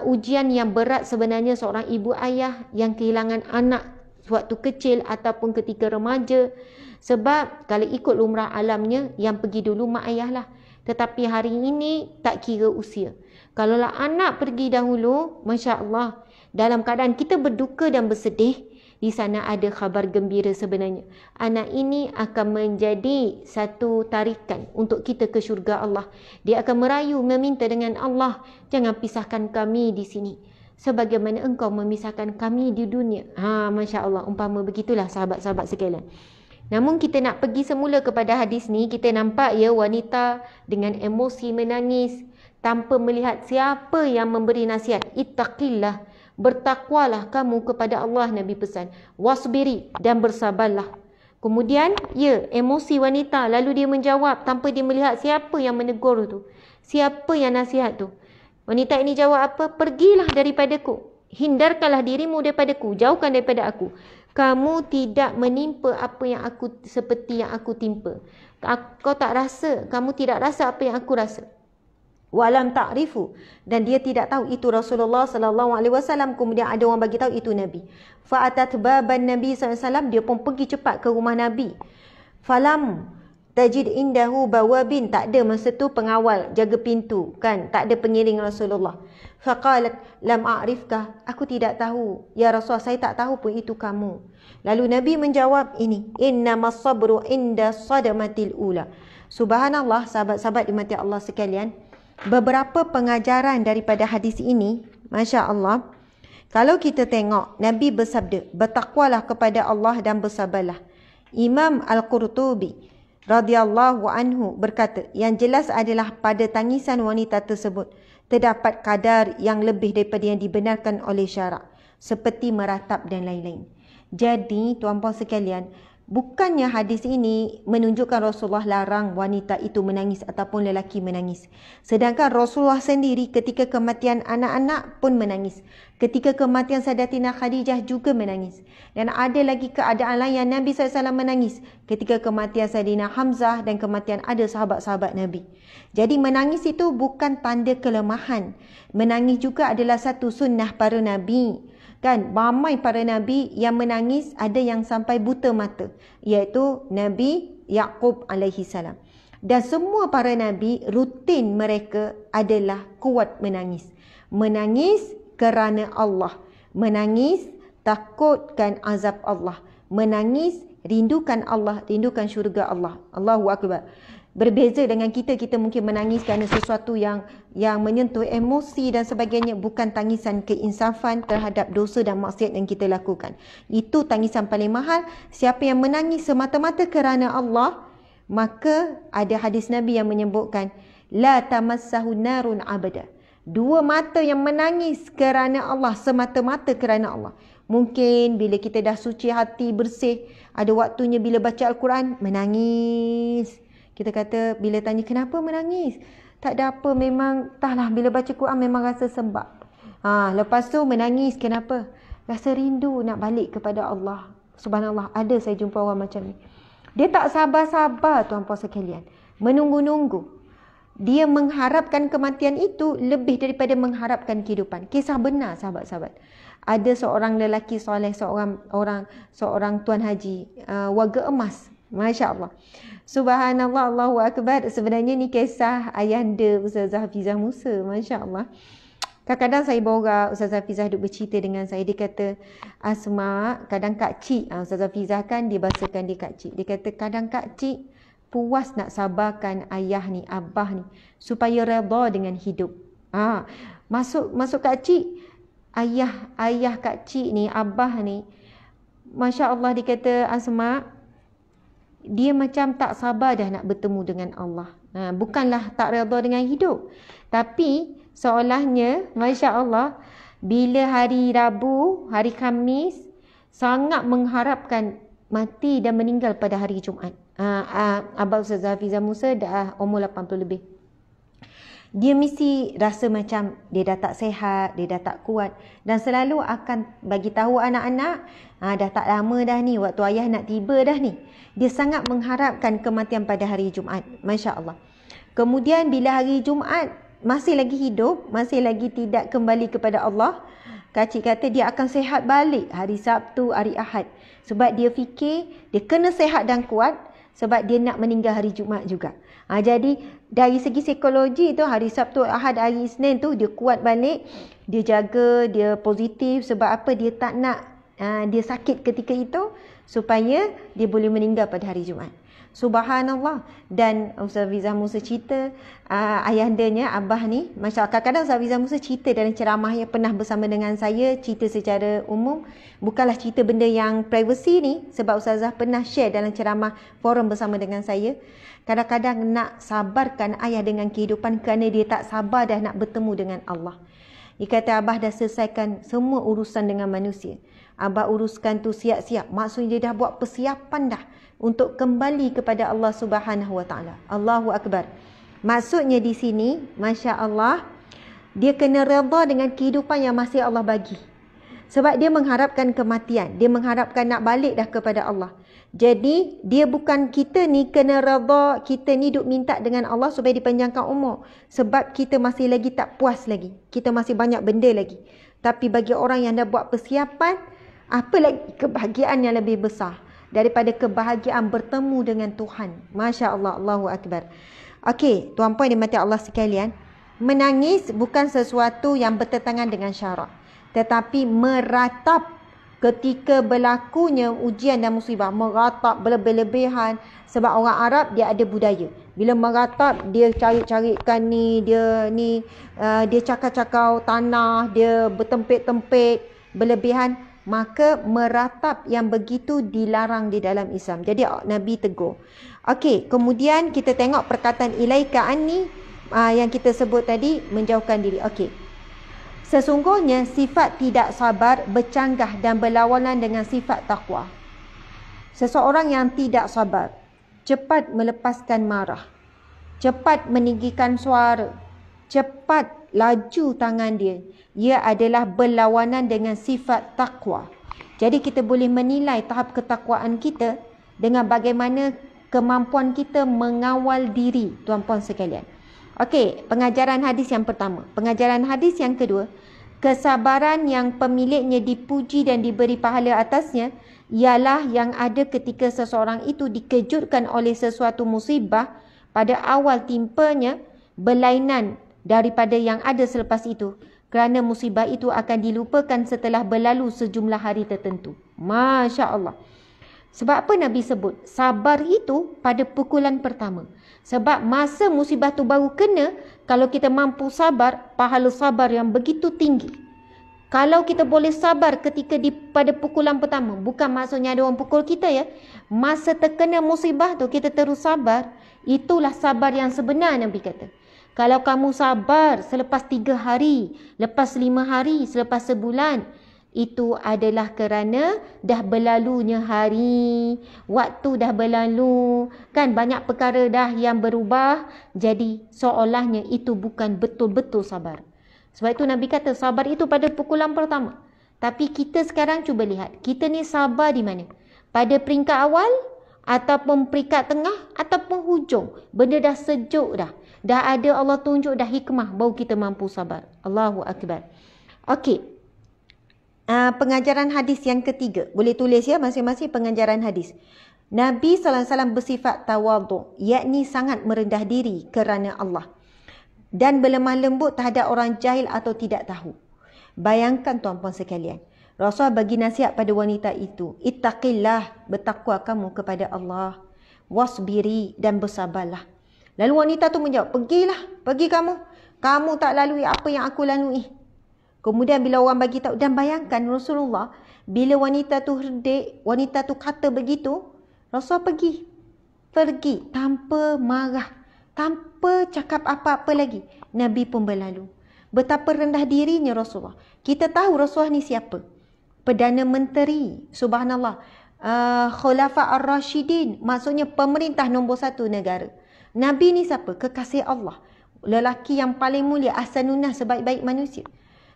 ujian yang berat sebenarnya seorang ibu ayah yang kehilangan anak waktu kecil ataupun ketika remaja. Sebab kalau ikut lumrah alamnya, yang pergi dulu mak ayah lah. Tetapi hari ini tak kira usia. Kalaulah anak pergi dahulu, Masya Allah, dalam keadaan kita berduka dan bersedih, di sana ada khabar gembira sebenarnya. Anak ini akan menjadi satu tarikan untuk kita ke syurga Allah. Dia akan merayu, meminta dengan Allah, jangan pisahkan kami di sini, sebagaimana Engkau memisahkan kami di dunia. Masya Allah, umpama begitulah sahabat-sahabat sekalian. Namun kita nak pergi semula kepada hadis ni, kita nampak ya wanita dengan emosi menangis tanpa melihat siapa yang memberi nasihat. Ittaqillah, bertakwalah kamu kepada Allah, Nabi pesan. Wasbiri, dan bersabarlah. Kemudian ya, emosi wanita, lalu dia menjawab tanpa dia melihat siapa yang menegur tu, siapa yang nasihat tu. Wanita ini jawab apa? Pergilah daripadaku, hindarkanlah dirimu daripadaku, jauhkan daripada aku. Kamu tidak menimpa apa yang aku, seperti yang aku timpa. Kau tak rasa, kamu tidak rasa apa yang aku rasa. Walam ta'rifu, dan dia tidak tahu itu Rasulullah sallallahu alaihi wasallam. Kemudian ada orang bagi tahu itu Nabi. Fa'atat baban Nabi sallallahu alaihi wasallam, dia pun pergi cepat ke rumah Nabi. Falam tajid indahu bawabin, tak ada masa tu pengawal jaga pintu kan, tak ada pengiring Rasulullah. Faqalat lam a'rifka, aku tidak tahu ya Rasul, saya tak tahu pun itu kamu. Lalu Nabi menjawab ini, innamas sabru inda sadamatil ula. Subhanallah, sahabat-sahabat dimati Allah sekalian, beberapa pengajaran daripada hadis ini, Masya Allah. Kalau kita tengok, Nabi bersabda, bertakwalah kepada Allah dan bersabarlah. Imam Al-Qurtubi radhiyallahu anhu berkata, yang jelas adalah pada tangisan wanita tersebut terdapat kadar yang lebih daripada yang dibenarkan oleh syarak, seperti meratap dan lain-lain. Jadi tuan-puan sekalian, bukannya hadis ini menunjukkan Rasulullah larang wanita itu menangis ataupun lelaki menangis. Sedangkan Rasulullah sendiri ketika kematian anak-anak pun menangis. Ketika kematian Sayyidatina Khadijah juga menangis. Dan ada lagi keadaan lain yang Nabi SAW menangis. Ketika kematian Sayyidina Hamzah dan kematian ada sahabat-sahabat Nabi. Jadi menangis itu bukan tanda kelemahan. Menangis juga adalah satu sunnah para Nabi. Kan, ramai para Nabi yang menangis, ada yang sampai buta mata. Iaitu Nabi Yaqub alaihi salam. Dan semua para Nabi, rutin mereka adalah kuat menangis. Menangis kerana Allah. Menangis takutkan azab Allah. Menangis rindukan Allah, rindukan syurga Allah. Allahu Akbar. Berbeza dengan kita mungkin menangis kerana sesuatu yang menyentuh emosi dan sebagainya, bukan tangisan keinsafan terhadap dosa dan maksiat yang kita lakukan. Itu tangisan paling mahal. Siapa yang menangis semata-mata kerana Allah, maka ada hadis Nabi yang menyebutkan, la tamassahu narun abada. Dua mata yang menangis kerana Allah, semata-mata kerana Allah. Mungkin bila kita dah suci hati, bersih, ada waktunya bila baca Al-Quran, menangis. Kita kata, bila tanya kenapa menangis? Tak ada apa, memang entahlah, bila baca Quran memang rasa sebab. Lepas tu menangis, kenapa? Rasa rindu nak balik kepada Allah. Subhanallah, ada saya jumpa orang macam ni. Dia tak sabar-sabar tuan-puan sekalian. Menunggu-nunggu. Dia mengharapkan kematian itu lebih daripada mengharapkan kehidupan. Kisah benar sahabat-sahabat. Ada seorang lelaki soleh, seorang tuan haji, warga emas. Masya Allah. Subhanallah, Allahu Akbar. Sebenarnya ni kisah ayahanda Ustazah Hafizah Musa. Masya Allah. Kadang-kadang saya borak, Ustazah Hafizah duduk bercerita dengan saya. Dia kata, Asma, kadang Kak Cik, Ustazah Hafizah kan dia bahasakan dia Kak Cik. Dia kata, kadang Kak Cik puas nak sabarkan ayah ni, abah ni, supaya redha dengan hidup. Masuk Kak Cik, ayah Kak Cik ni, abah ni, Masya Allah, dia kata Asma, dia macam tak sabar dah nak bertemu dengan Allah. Bukanlah tak redha dengan hidup, tapi seolahnya Masya Allah, bila hari Rabu, hari Khamis, sangat mengharapkan mati dan meninggal pada hari Jumaat. Abang Ustazah Hafizah Musa dah umur 80 lebih. Dia mesti rasa macam dia dah tak sihat, dia dah tak kuat, dan selalu akan bagi tahu anak-anak, dah tak lama dah ni, waktu ayah nak tiba dah ni. Dia sangat mengharapkan kematian pada hari Jumaat. Masya Allah. Kemudian bila hari Jumaat masih lagi hidup, masih lagi tidak kembali kepada Allah, kacik kata dia akan sihat balik hari Sabtu, hari Ahad. Sebab dia fikir dia kena sihat dan kuat, sebab dia nak meninggal hari Jumaat juga. Jadi dari segi psikologi tu, hari Sabtu, Ahad, hari Isnin tu dia kuat balik, dia jaga, dia positif. Sebab apa? Dia tak nak dia sakit ketika itu, supaya dia boleh meninggal pada hari Jumaat. Subhanallah. Dan Ustaz Hafizah Musa cerita, ayahandanya, Abah ni, Masya Allah, kadang-kadang Ustaz Hafizah Musa cerita dalam ceramah yang pernah bersama dengan saya, cerita secara umum, bukanlah cerita benda yang privacy ni, sebab Ustazah pernah share dalam ceramah forum bersama dengan saya. Kadang-kadang nak sabarkan ayah dengan kehidupan kerana dia tak sabar dah nak bertemu dengan Allah. Dia kata Abah dah selesaikan semua urusan dengan manusia. Abah uruskan tu siap-siap. Maksudnya dia dah buat persiapan dah untuk kembali kepada Allah Subhanahu Wa Taala. Allahu Akbar. Maksudnya di sini, Masya Allah, dia kena redha dengan kehidupan yang masih Allah bagi. Sebab dia mengharapkan kematian. Dia mengharapkan nak balik dah kepada Allah. Jadi, dia bukan kita ni kena redha, kita ni duk minta dengan Allah supaya dipanjangkan umur. Sebab kita masih lagi tak puas lagi. Kita masih banyak benda lagi. Tapi bagi orang yang dah buat persiapan, apa lagi kebahagiaan yang lebih besar daripada kebahagiaan bertemu dengan Tuhan. Masya Allah, Allahu Akbar. Okey, tuan-puan dimati Allah sekalian, menangis bukan sesuatu yang bertentangan dengan syarak. Tetapi meratap ketika berlakunya ujian dan musibah, meratap berlebih-lebihan. Sebab orang Arab dia ada budaya. Bila meratap, dia cari-carikan ni, dia cakau-cakau tanah, dia bertempik-tempik, berlebihan. Maka meratap yang begitu dilarang di dalam Islam. Jadi Nabi tegur. Okey, kemudian kita tengok perkataan ilaika anni yang kita sebut tadi, menjauhkan diri. Okey. Sesungguhnya sifat tidak sabar bercanggah dan berlawanan dengan sifat takwa. Seseorang yang tidak sabar cepat melepaskan marah, cepat meninggikan suara, cepat laju tangan dia. Ia adalah berlawanan dengan sifat takwa. Jadi kita boleh menilai tahap ketakwaan kita dengan bagaimana kemampuan kita mengawal diri, tuan-puan sekalian. Okey, pengajaran hadis yang pertama. Pengajaran hadis yang kedua, kesabaran yang pemiliknya dipuji dan diberi pahala atasnya ialah yang ada ketika seseorang itu dikejutkan oleh sesuatu musibah pada awal timpanya, berlainan daripada yang ada selepas itu, kerana musibah itu akan dilupakan setelah berlalu sejumlah hari tertentu. Masya Allah. Sebab apa Nabi sebut sabar itu pada pukulan pertama? Sebab masa musibah tu baru kena, kalau kita mampu sabar, pahala sabar yang begitu tinggi. Kalau kita boleh sabar ketika pada pukulan pertama, bukan maksudnya ada orang pukul kita ya. Masa terkena musibah tu kita terus sabar, itulah sabar yang sebenar Nabi kata. Kalau kamu sabar selepas 3 hari, lepas 5 hari, selepas sebulan, itu adalah kerana dah berlalunya hari, waktu dah berlalu, kan banyak perkara dah yang berubah, jadi seolahnya itu bukan betul-betul sabar. Sebab itu Nabi kata sabar itu pada pukulan pertama. Tapi kita sekarang cuba lihat, kita ni sabar di mana? Pada peringkat awal, ataupun peringkat tengah, ataupun hujung. Benda dah sejuk dah. Dah ada Allah tunjuk dah hikmah, baru kita mampu sabar. Allahu Akbar. Okey. Pengajaran hadis yang ketiga. Boleh tulis ya masing-masing pengajaran hadis. Nabi SAW bersifat tawaduk, yakni sangat merendah diri kerana Allah. Dan berlemah lembut terhadap orang jahil atau tidak tahu. Bayangkan tuan-puan sekalian. Rasul bagi nasihat pada wanita itu. Ittaqillah, bertakwa kamu kepada Allah. Wasbiri, dan bersabarlah. Lalu wanita tu menjawab, pergi kamu. Kamu tak lalui apa yang aku lalui. Kemudian bila orang bagi tahu, dan bayangkan Rasulullah Bila wanita tu herdik, wanita tu kata begitu, Rasulullah pergi tanpa marah, tanpa cakap apa-apa lagi. Nabi pun berlalu. Betapa rendah dirinya Rasulullah. Kita tahu Rasulullah ni siapa? Perdana Menteri, subhanallah, Khulafa Ar-Rashidin, maksudnya pemerintah nombor 1 negara. Nabi ni siapa? Kekasih Allah, lelaki yang paling mulia, ahsanun nas, sebaik-baik manusia.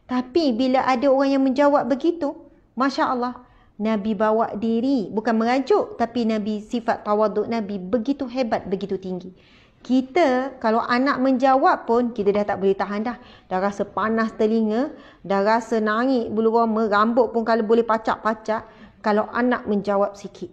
Tapi bila ada orang yang menjawab begitu, Masya Allah, Nabi bawa diri, bukan merajuk, tapi Nabi, sifat tawaduk Nabi begitu hebat, begitu tinggi. Kita kalau anak menjawab pun, kita dah tak boleh tahan dah. Dah rasa panas telinga, dah rasa naik bulu roma, rambut pun kalau boleh pacak-pacak kalau anak menjawab sikit.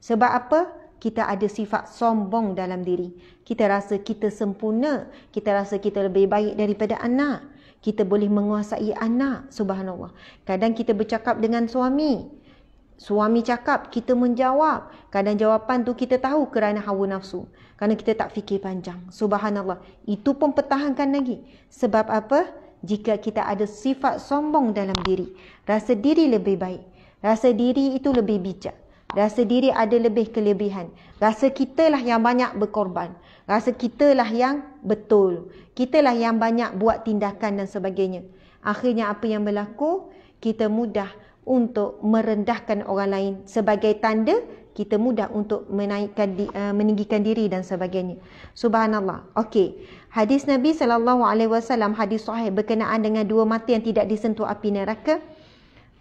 Sebab apa? Kita ada sifat sombong dalam diri. Kita rasa kita sempurna, kita rasa kita lebih baik daripada anak. Kita boleh menguasai anak, subhanallah. Kadang kita bercakap dengan suami cakap, kita menjawab. Kadang jawapan tu kita tahu kerana hawa nafsu, kerana kita tak fikir panjang. Subhanallah. Itu pun pertahankan lagi. Sebab apa? Jika kita ada sifat sombong dalam diri, rasa diri lebih baik, rasa diri itu lebih bijak, rasa diri ada lebih kelebihan, rasa kitalah yang banyak berkorban, rasa kitalah yang betul, kitalah yang banyak buat tindakan dan sebagainya. Akhirnya apa yang berlaku? Kita mudah untuk merendahkan orang lain. Sebagai tanda, kita mudah untuk meninggikan diri dan sebagainya. Subhanallah. Okey. Hadis Nabi SAW, hadis sahih berkenaan dengan 2 mata yang tidak disentuh api neraka,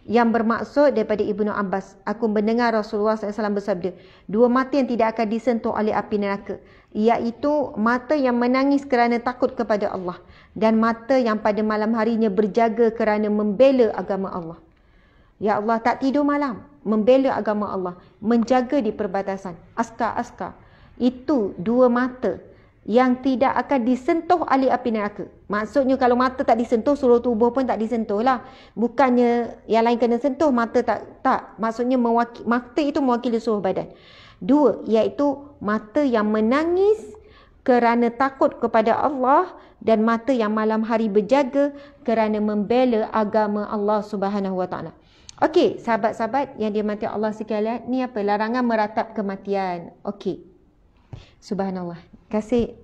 yang bermaksud daripada Ibnu Abbas, aku mendengar Rasulullah SAW bersabda, 2 mata yang tidak akan disentuh oleh api neraka, iaitu mata yang menangis kerana takut kepada Allah, dan mata yang pada malam harinya berjaga kerana membela agama Allah. Ya Allah, tak tidur malam, membela agama Allah, menjaga di perbatasan, askar-askar. Itu 2 mata yang tidak akan disentuh oleh api neraka. Maksudnya kalau mata tak disentuh, seluruh tubuh pun tak disentuh lah. Bukannya yang lain kena sentuh, mata tak. Maksudnya mata itu mewakili seluruh badan. 2, iaitu mata yang menangis kerana takut kepada Allah, dan mata yang malam hari berjaga kerana membela agama Allah Subhanahu Wa Taala. Okey, sahabat-sahabat yang dirahmati Allah sekalian, ni apa? Larangan meratap kematian. Okey. Subhanallah. Kasih.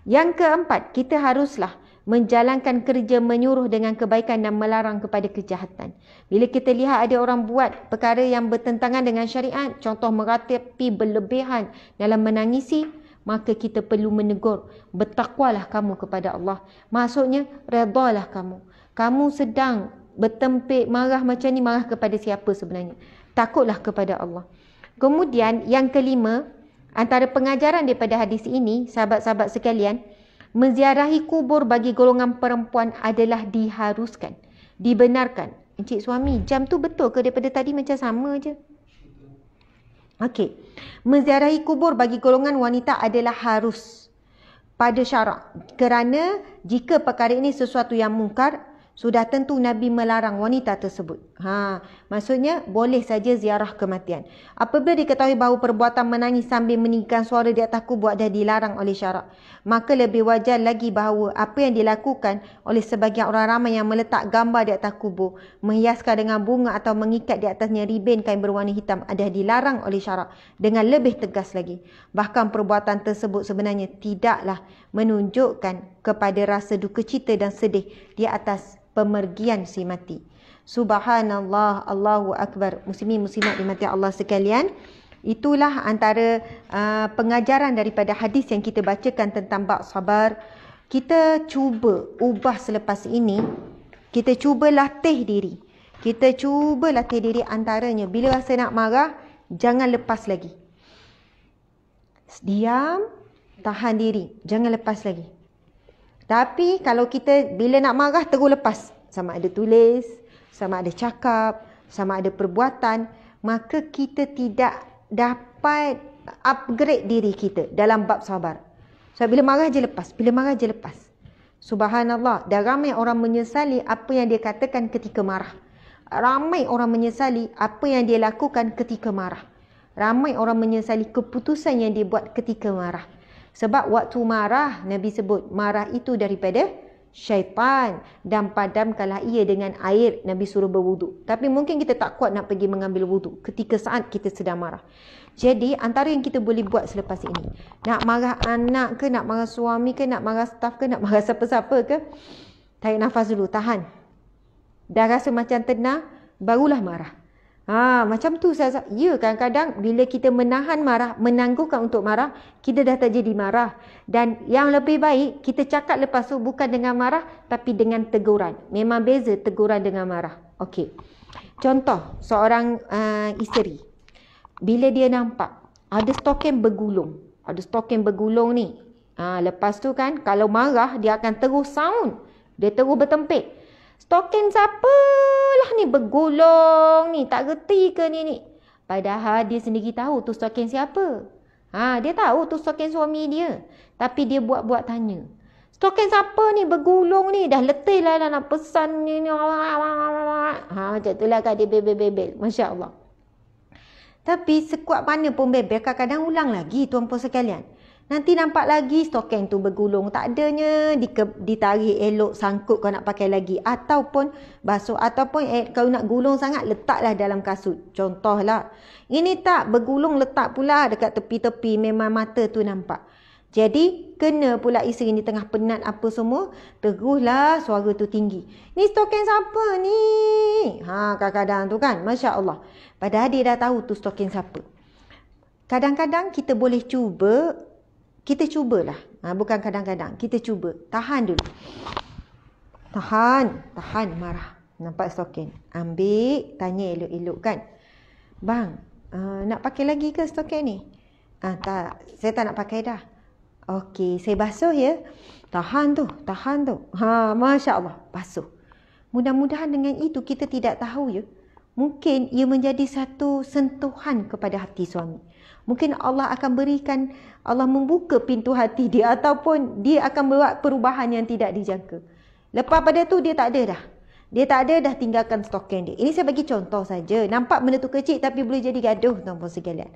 Yang keempat, kita haruslah menjalankan kerja menyuruh dengan kebaikan dan melarang kepada kejahatan. Bila kita lihat ada orang buat perkara yang bertentangan dengan syariat, contoh meratapi berlebihan dalam menangisi, maka kita perlu menegur. Bertakwalah kamu kepada Allah. Maksudnya, redalah kamu. Kamu sedang bertempik marah macam ni, marah kepada siapa sebenarnya? Takutlah kepada Allah. Kemudian yang kelima, antara pengajaran daripada hadis ini, sahabat-sahabat sekalian, menziarahi kubur bagi golongan perempuan adalah diharuskan, dibenarkan. Encik suami, jam tu betul ke daripada tadi macam sama je? Okey. Menziarahi kubur bagi golongan wanita adalah harus pada syarak. Kerana jika perkara ini sesuatu yang mungkar, sudah tentu Nabi melarang wanita tersebut. Maksudnya boleh saja ziarah kematian. Apabila diketahui bahawa perbuatan menangis sambil meninggikan suara di atas kubur adalah dilarang oleh syarak, maka lebih wajar lagi bahawa apa yang dilakukan oleh sebagian orang ramai yang meletak gambar di atas kubur, menghiaskan dengan bunga atau mengikat di atasnya ribin kain berwarna hitam adalah dilarang oleh syarak dengan lebih tegas lagi. Bahkan perbuatan tersebut sebenarnya tidaklah menunjukkan kepada rasa duka cita dan sedih di atas pemergian si mati. Subhanallah, Allahu Akbar. Muslimin muslimat dimati Allah sekalian, itulah antara pengajaran daripada hadis yang kita bacakan tentang bab sabar. Kita cuba ubah selepas ini, kita cuba latih diri. Kita cuba latih diri, antaranya bila rasa nak marah, jangan lepas lagi. Diam, tahan diri, jangan lepas lagi. Tapi kalau kita bila nak marah terus lepas, sama ada tulis, sama ada cakap, sama ada perbuatan, maka kita tidak dapat upgrade diri kita dalam bab sabar. So bila marah je lepas, bila marah je lepas. Subhanallah, dan ramai orang menyesali apa yang dia katakan ketika marah. Ramai orang menyesali apa yang dia lakukan ketika marah. Ramai orang menyesali keputusan yang dia buat ketika marah. Sebab waktu marah, Nabi sebut marah itu daripada syaitan dan padamkanlah ia dengan air. Nabi suruh berwuduk. Tapi mungkin kita tak kuat nak pergi mengambil wuduk ketika saat kita sedang marah. Jadi antara yang kita boleh buat selepas ini, nak marah anak ke, nak marah suami ke, nak marah staff ke, nak marah siapa-siapa ke, tarik nafas dulu, tahan. Dah rasa macam tenang, barulah marah. Macam tu saya. Ya, kadang-kadang bila kita menahan marah, menangguhkan untuk marah, kita dah tak jadi marah. Dan yang lebih baik, kita cakap lepas tu bukan dengan marah, tapi dengan teguran. Memang beza teguran dengan marah. Okey. Contoh, seorang isteri. Bila dia nampak ada stokin bergulung. Ada stokin bergulung ni. Lepas tu kan, kalau marah, dia akan terus sound. Dia terus bertempik. Stokin siapalah ni bergulung ni, tak reti ke ni. Padahal dia sendiri tahu tu stokin siapa. Dia tahu tu stokin suami dia. Tapi dia buat-buat tanya. Stokin siapa ni bergulung ni, dah letih lah nak pesan ni. Macam tu lah kan dia bebel-bebel. Masya Allah. Tapi sekuat mana pun bebel, kadang-kadang ulang lagi tuan-puan sekalian. Nanti nampak lagi stokin tu bergulung. Tak adanya ditarik elok, sangkut kau nak pakai lagi. Ataupun basuh. Ataupun kalau nak gulung sangat, letaklah dalam kasut. Contohlah. Ini tak bergulung, letak pula dekat tepi-tepi. Memang mata tu nampak. Jadi, kena pula isteri ni tengah penat apa semua. Teruslah suara tu tinggi. Ni stokin siapa ni? Kadang-kadang tu kan. Masya Allah. Padahal dia dah tahu tu stokin siapa. Kadang-kadang kita boleh cuba. Kita cubalah. Bukan kadang-kadang. Kita cuba. Tahan dulu. Tahan marah. Nampak stokin. Ambil. Tanya elok-elok kan. Bang, nak pakai lagi ke stokin ni? Tak. Saya tak nak pakai dah. Okey. Saya basuh ya. Tahan tu. Masya Allah. Basuh. Mudah-mudahan dengan itu kita tidak tahu ya. Mungkin ia menjadi satu sentuhan kepada hati suami. Mungkin Allah akan berikan, Allah membuka pintu hati dia ataupun dia akan buat perubahan yang tidak dijangka. Lepas pada tu dia tak ada dah. Dia tak ada dah, tinggalkan stokin dia. Ini saya bagi contoh saja. Nampak benda tu kecil tapi boleh jadi gaduh tuan-puan sekalian.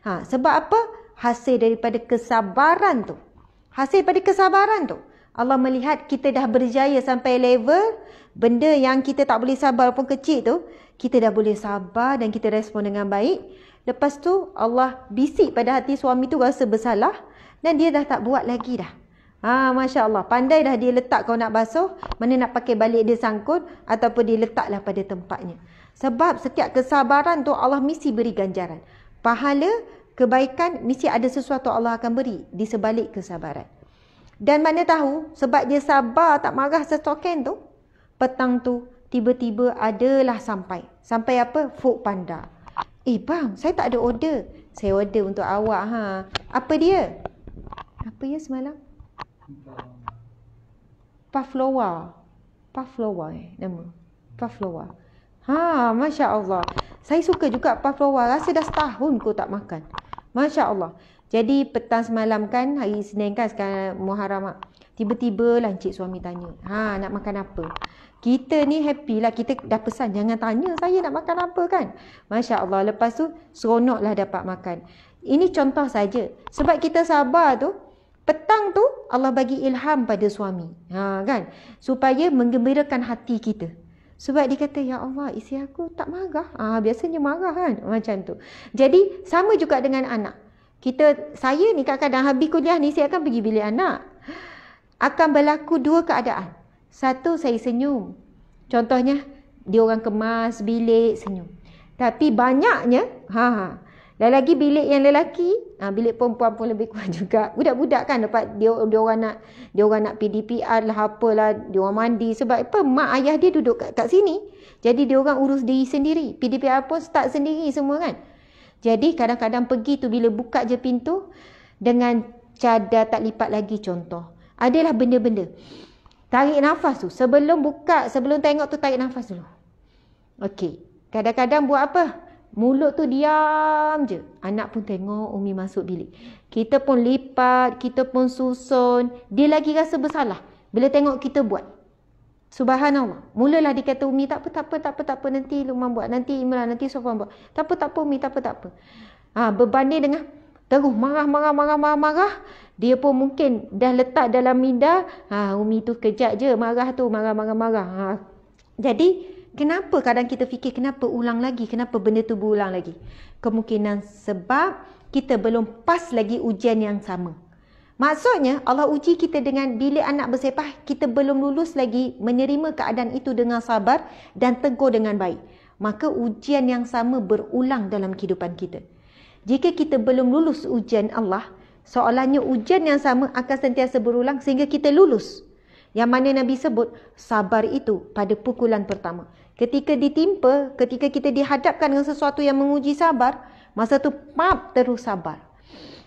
Sebab apa? Hasil daripada kesabaran tu. Allah melihat kita dah berjaya sampai level benda yang kita tak boleh sabar pun kecil tu, kita dah boleh sabar dan kita respon dengan baik. Lepas tu Allah bisik pada hati suami tu rasa bersalah dan dia dah tak buat lagi dah. Masya Allah. Pandai dah dia letak kau nak basuh, mana nak pakai balik dia sangkut ataupun dia letaklah pada tempatnya. Sebab setiap kesabaran tu Allah mesti beri ganjaran. Pahala, kebaikan mesti ada sesuatu Allah akan beri di sebalik kesabaran. Dan mana tahu sebab dia sabar tak marah stokin tu, petang tu tiba-tiba adalah sampai. Sampai apa? Food Panda. Bang, saya tak ada order. Saya order untuk awak. Apa dia? Apa ya semalam? Pavlova nama. Pavlova. Masya Allah. Saya suka juga Pavlova. Rasa dah setahun kau tak makan. Masya Allah. Jadi petang semalam kan, hari Senin kan sekarang Muharram. Tiba-tiba lah encik suami tanya. Nak makan apa? Kita ni happy lah. Kita dah pesan. Jangan tanya saya nak makan apa kan. Masya Allah. Lepas tu seronoklah dapat makan. Ini contoh saja. Sebab kita sabar tu, petang tu Allah bagi ilham pada suami. Kan? Supaya menggembirakan hati kita. Sebab dia kata, ya Allah, isteri aku tak marah. Biasanya marah kan. Macam tu. Jadi sama juga dengan anak. Saya ni kadang-kadang habis kuliah ni, saya akan pergi bilik anak. Akan berlaku dua keadaan. Satu, saya senyum. Contohnya, dia orang kemas bilik, senyum. Tapi banyaknya, dan lagi bilik yang lelaki, bilik perempuan pun lebih kurang juga. Budak-budak kan dapat dia orang nak PDPR lah, apalah, dia orang mandi. Sebab apa? Mak ayah dia duduk kat sini. Jadi dia orang urus diri sendiri. PDPR pun start sendiri semua kan. Jadi kadang-kadang pergi tu bila buka je pintu dengan cadar tak lipat lagi contoh. Adalah benda-benda. Tarik nafas tu. Sebelum tengok tu tarik nafas dulu. Okey. Kadang-kadang buat apa? Mulut tu diam je. Anak pun tengok Umi masuk bilik. Kita pun lipat, kita pun susun. Dia lagi rasa bersalah bila tengok kita buat. Subhanallah. Mulalah dia kata, Umi tak apa. Nanti Luqman buat. Nanti Imran, nanti Sofwan buat. Tak apa Umi, tak apa. Berbanding dengan Terus marah. Dia pun mungkin dah letak dalam minda, Umi tu kejap je marah tu, marah. Jadi, kenapa kadang kita fikir kenapa ulang lagi? Kenapa benda tu berulang lagi? Kemungkinan sebab kita belum pas lagi ujian yang sama. Maksudnya, Allah uji kita dengan bila anak bersepah, kita belum lulus lagi menerima keadaan itu dengan sabar dan tegur dengan baik. Maka ujian yang sama berulang dalam kehidupan kita. Jika kita belum lulus ujian Allah, soalannya ujian yang sama akan sentiasa berulang sehingga kita lulus. Yang mana Nabi sebut, sabar itu pada pukulan pertama. Ketika ditimpa, ketika kita dihadapkan dengan sesuatu yang menguji sabar, masa tu terus sabar.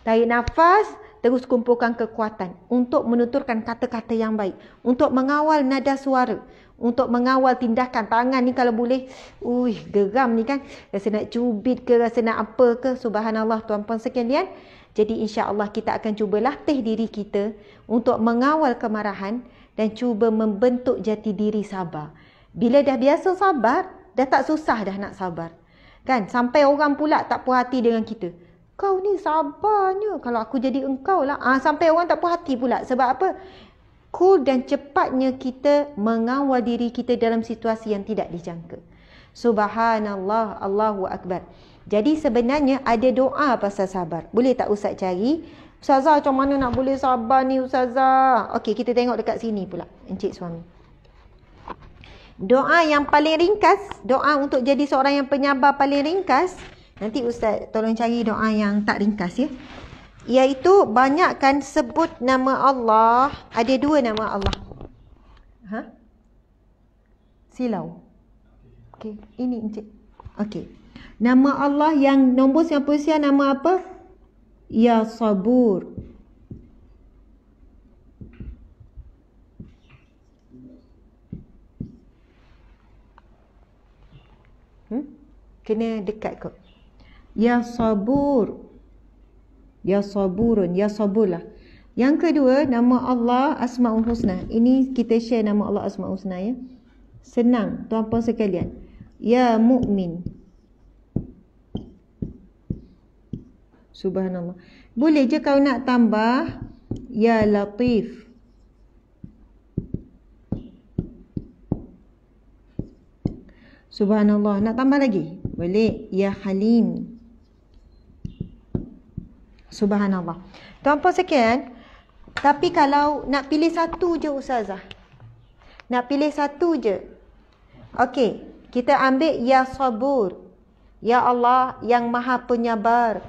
Tarik nafas, terus kumpulkan kekuatan untuk menuturkan kata-kata yang baik, untuk mengawal nada suara, untuk mengawal tindakan tangan ni kalau boleh, geram ni kan, rasa nak cubit ke, rasa nak apa ke, subhanallah tuan-puan sekalian. Jadi insya-Allah kita akan cuba latih diri kita untuk mengawal kemarahan dan cuba membentuk jati diri sabar. Bila dah biasa sabar, dah tak susah dah nak sabar. Kan? Sampai orang pula tak puas hati dengan kita. Kau ni sabarnya, kalau aku jadi engkau lah. Sampai orang tak puas hati pula. Sebab apa? Cool dan cepatnya kita mengawal diri kita dalam situasi yang tidak dijangka. Subhanallah, Allahu Akbar. Jadi sebenarnya ada doa pasal sabar. Boleh tak Ustaz cari? Ustazah, macam mana nak boleh sabar ni Ustazah? Okey, kita tengok dekat sini pula, Encik Suami. Doa yang paling ringkas, doa untuk jadi seorang yang penyabar paling ringkas. Nanti Ustaz tolong cari doa yang tak ringkas ya. Iaitu banyakkan sebut nama Allah. Ada 2 nama Allah. Silau. Okey, ini Encik. Okey. Nama Allah yang nombor 99 nama apa? Ya Sabur. Kena dekat kot. Ya Sabur. Ya Saburun. Ya Saburlah. Yang kedua, nama Allah Asmaul Husna. Ini kita share nama Allah Asmaul Husna ya. Senang tuan-puan sekalian. Ya Mu'min. Subhanallah. Boleh je kau nak tambah Ya Latif. Subhanallah. Nak tambah lagi? Boleh. Ya Halim. Subhanallah. Tuan-puan sekalian, tapi kalau nak pilih satu je Ustazah. Nak pilih satu je. Okey, kita ambil Ya Sabur. Ya Allah yang Maha Penyabar.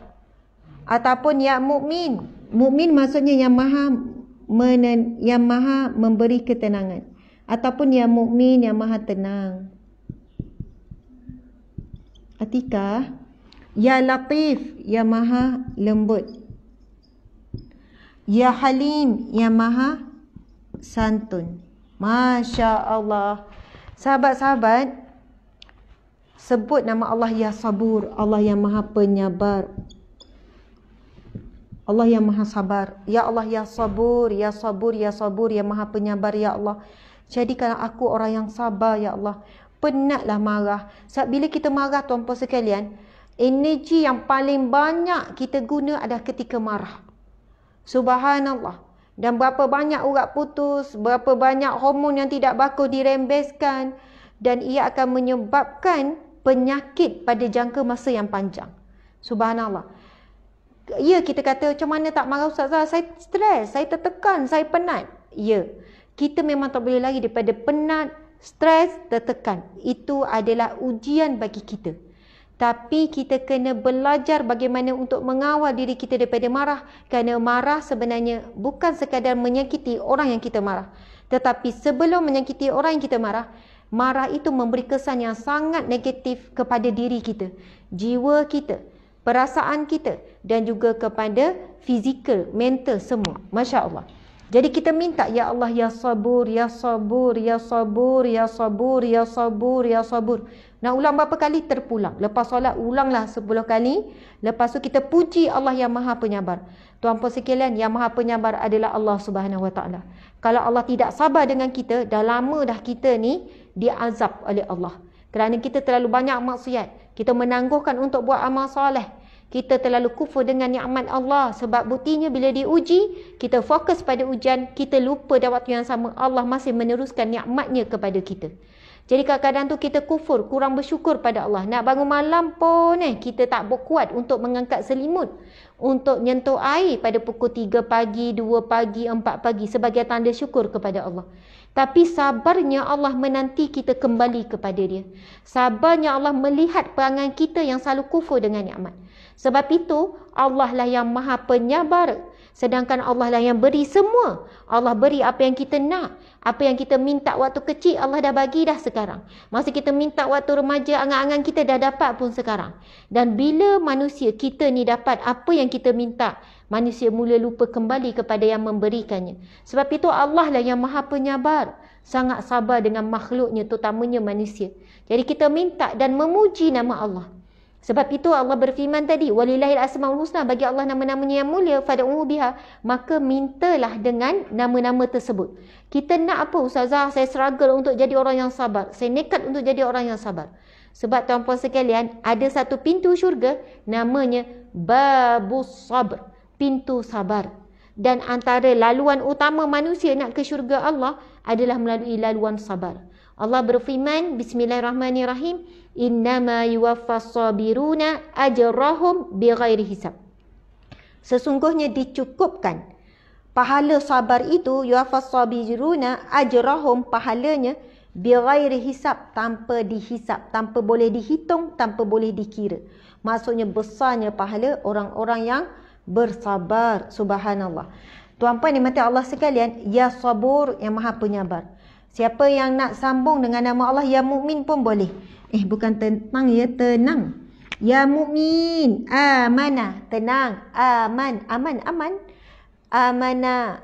Ataupun Ya Mukmin. Mukmin maksudnya yang maha memberi ketenangan. Ataupun Ya Mukmin yang Maha Tenang. Atikah. Ya Latif yang Maha Lembut. Ya Halim yang Maha Santun. Masya Allah. Sahabat-sahabat, sebut nama Allah Ya Sabur, Allah yang Maha Penyabar, Allah yang Maha Sabar. Ya Allah Ya Sabur, Ya Sabur, Ya Sabur, yang Maha Penyabar. Ya Allah, jadikanlah aku orang yang sabar Ya Allah. Penatlah marah. Sebab bila kita marah tuan-puan sekalian, energi yang paling banyak kita guna adalah ketika marah. Subhanallah. Dan berapa banyak urat putus, berapa banyak hormon yang tidak bagus dirembeskan, dan ia akan menyebabkan penyakit pada jangka masa yang panjang. Subhanallah. Ya, kita kata macam mana tak marah Ustazah, saya stres, saya tertekan, saya penat. Ya, kita memang tak boleh lari daripada penat, stres, tertekan. Itu adalah ujian bagi kita. Tapi kita kena belajar bagaimana untuk mengawal diri kita daripada marah. Kerana marah sebenarnya bukan sekadar menyakiti orang yang kita marah. Tetapi sebelum menyakiti orang yang kita marah, marah itu memberi kesan yang sangat negatif kepada diri kita, jiwa kita, perasaan kita, dan juga kepada fizikal, mental semua. Masya Allah. Jadi kita minta, Ya Allah, Ya Sabur, Ya Sabur, Ya Sabur, Ya Sabur, Ya Sabur, Ya Sabur. Nak ulang berapa kali? Terpulang. Lepas solat, ulanglah 10 kali. Lepas tu kita puji Allah yang Maha Penyabar. Tuan-puan sekalian, yang Maha Penyabar adalah Allah Subhanahu Wa Taala. Kalau Allah tidak sabar dengan kita, dah lama dah kita ni diazab oleh Allah. Kerana kita terlalu banyak maksiat. Kita menangguhkan untuk buat amal soleh. Kita terlalu kufur dengan nikmat Allah. Sebab buktinya bila diuji, kita fokus pada ujian, kita lupa dah waktu yang sama Allah masih meneruskan nikmatnya kepada kita. Jadi kadang-kadang tu kita kufur, kurang bersyukur pada Allah. Nak bangun malam pun kita tak berkuat untuk mengangkat selimut, untuk nyentuh air pada pukul 3 pagi, 2 pagi, 4 pagi sebagai tanda syukur kepada Allah. Tapi sabarnya Allah menanti kita kembali kepada dia. Sabarnya Allah melihat perangai kita yang selalu kufur dengan nikmat. Sebab itu Allah lah yang maha penyabar. Sedangkan Allah lah yang beri semua. Allah beri apa yang kita nak. Apa yang kita minta waktu kecil, Allah dah bagi dah sekarang. Masa kita minta waktu remaja, angan-angan kita dah dapat pun sekarang. Dan bila manusia kita ni dapat apa yang kita minta, manusia mula lupa kembali kepada yang memberikannya. Sebab itu Allah lah yang maha penyabar. Sangat sabar dengan makhluknya, terutamanya manusia. Jadi kita minta dan memuji nama Allah. Sebab itu Allah berfirman tadi, walillahil asmaul husna, bagi Allah nama-namanya yang mulia, fad'uhu biha, maka mintalah dengan nama-nama tersebut. Kita nak apa? Ustazah, saya struggle untuk jadi orang yang sabar. Saya nekat untuk jadi orang yang sabar. Sebab tuan-puan sekalian, ada satu pintu syurga namanya Babus Sabr, pintu sabar. Dan antara laluan utama manusia nak ke syurga Allah adalah melalui laluan sabar. Allah berfirman, bismillahirrahmanirrahim, innama yuwaffas sabiruna ajrahum bighairi hisab. Sesungguhnya dicukupkan pahala sabar itu, yuwaffas sabiruna ajrahum, pahalanya bighairi hisab, tanpa dihisab, tanpa boleh dihitung, tanpa boleh dikira. Maksudnya besarnya pahala orang-orang yang bersabar. Subhanallah. Tuan-puan dimati Allah sekalian, ya sabur, yang maha penyabar. Siapa yang nak sambung dengan nama Allah ya mukmin pun boleh. Bukan tenang ya, tenang. Ya mukmin, amanah, tenang, aman, aman, aman. Amanah,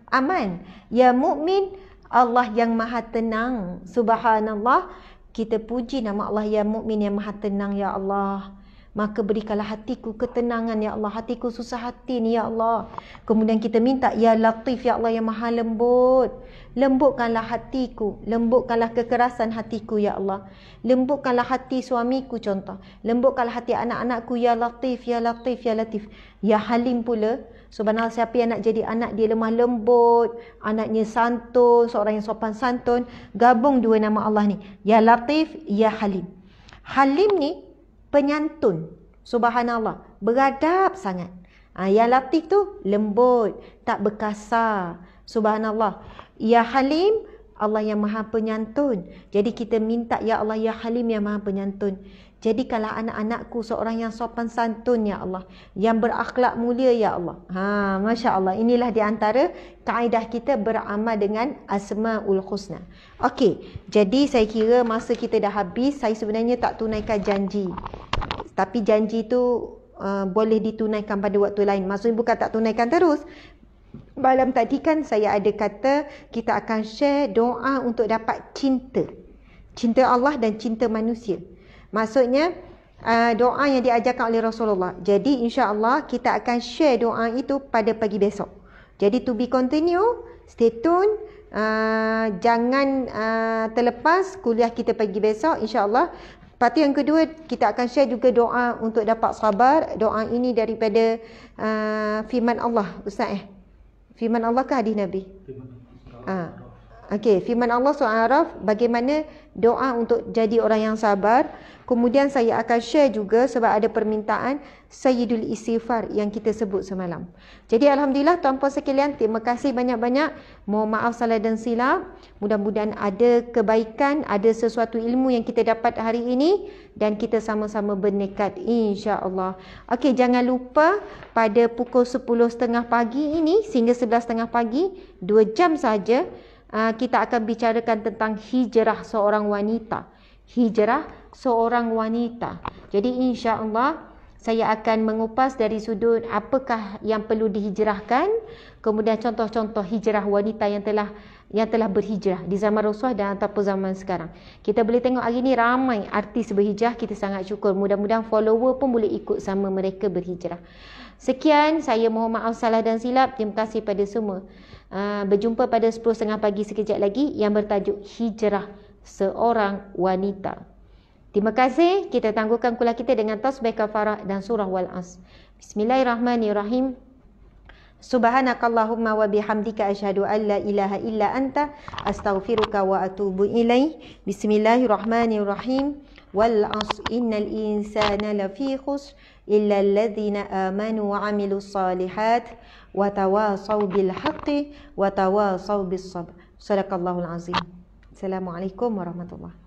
aman. Ya mukmin, Allah yang maha tenang. Subhanallah. Kita puji nama Allah ya mukmin yang maha tenang ya Allah. Maka berikanlah hatiku ketenangan ya Allah. Hatiku susah hati ni ya Allah. Kemudian kita minta ya Latif ya Allah yang maha lembut. Lembutkanlah hatiku. Lembutkanlah kekerasan hatiku ya Allah. Lembutkanlah hati suamiku contoh. Lembutkanlah hati anak-anakku ya Latif, ya Latif, ya Latif. Ya Halim pula. Subhanallah, siapa yang nak jadi anak dia lemah lembut, anaknya santun, seorang yang sopan santun, gabung dua nama Allah ni. Ya Latif, ya Halim. Halim ni penyantun. Subhanallah, beradab sangat. Yang Latif tu lembut, tak berkasar. Subhanallah. Ya Halim, Allah yang maha penyantun. Jadi kita minta ya Allah ya Halim yang maha penyantun. Jadikanlah anak-anakku seorang yang sopan santun ya Allah, yang berakhlak mulia ya Allah. Masya Allah. Inilah di antara kaedah kita beramal dengan Asmaul Husna. Okey, jadi saya kira masa kita dah habis. Saya sebenarnya tak tunaikan janji, tapi janji tu boleh ditunaikan pada waktu lain. Maksudnya bukan tak tunaikan terus. Malam tadi kan saya ada kata kita akan share doa untuk dapat cinta. Cinta Allah dan cinta manusia. Maksudnya doa yang diajarkan oleh Rasulullah. Jadi insya-Allah kita akan share doa itu pada pagi besok. Jadi to be continue, stay tune. Jangan terlepas kuliah kita pagi besok insya-Allah. Lepas tu yang kedua, kita akan share juga doa untuk dapat sabar. Doa ini daripada firman Allah, Ustaz Firman Allah ke hadis Nabi? Okey, firman Allah surah Al-Araf, bagaimana doa untuk jadi orang yang sabar. Kemudian saya akan share juga sebab ada permintaan Sayyidul Istighfar yang kita sebut semalam. Jadi alhamdulillah tuan-puan sekalian, terima kasih banyak-banyak. Mohon maaf salah dan silap. Mudah-mudahan ada kebaikan, ada sesuatu ilmu yang kita dapat hari ini dan kita sama-sama bernekat insya-Allah. Okey, jangan lupa pada pukul 10.30 pagi ini sehingga 11.30 pagi, 2 jam saja kita akan bicarakan tentang hijrah seorang wanita. Hijrah seorang wanita. Jadi insya-Allah saya akan mengupas dari sudut apakah yang perlu dihijrahkan, kemudian contoh-contoh hijrah wanita yang telah berhijrah di zaman Rasulullah dan ataupun zaman sekarang. Kita boleh tengok hari ni ramai artis berhijrah, kita sangat syukur. Mudah-mudahan follower pun boleh ikut sama mereka berhijrah. Sekian, saya mohon maaf salah dan silap. Terima kasih pada semua. Berjumpa pada 10.30 pagi sekejap lagi yang bertajuk Hijrah Seorang Wanita. Terima kasih. Kita tangguhkan kuliah kita dengan tasbih kafarah dan surah Wal-Asr. Bismillahirrahmanirrahim. Subhanakallahumma wa bihamdika asyhadu an la ilaha illa anta astaghfiruka wa atubu ilaih. Bismillahirrahmanirrahim. Wal 'asr innal insana lafi khusr illa alladhina amanu wa 'amilus solihat wa tawasaw bil haqqi wa tawasaw bis sabr. Sadaqallahul azim. Assalamualaikum warahmatullahi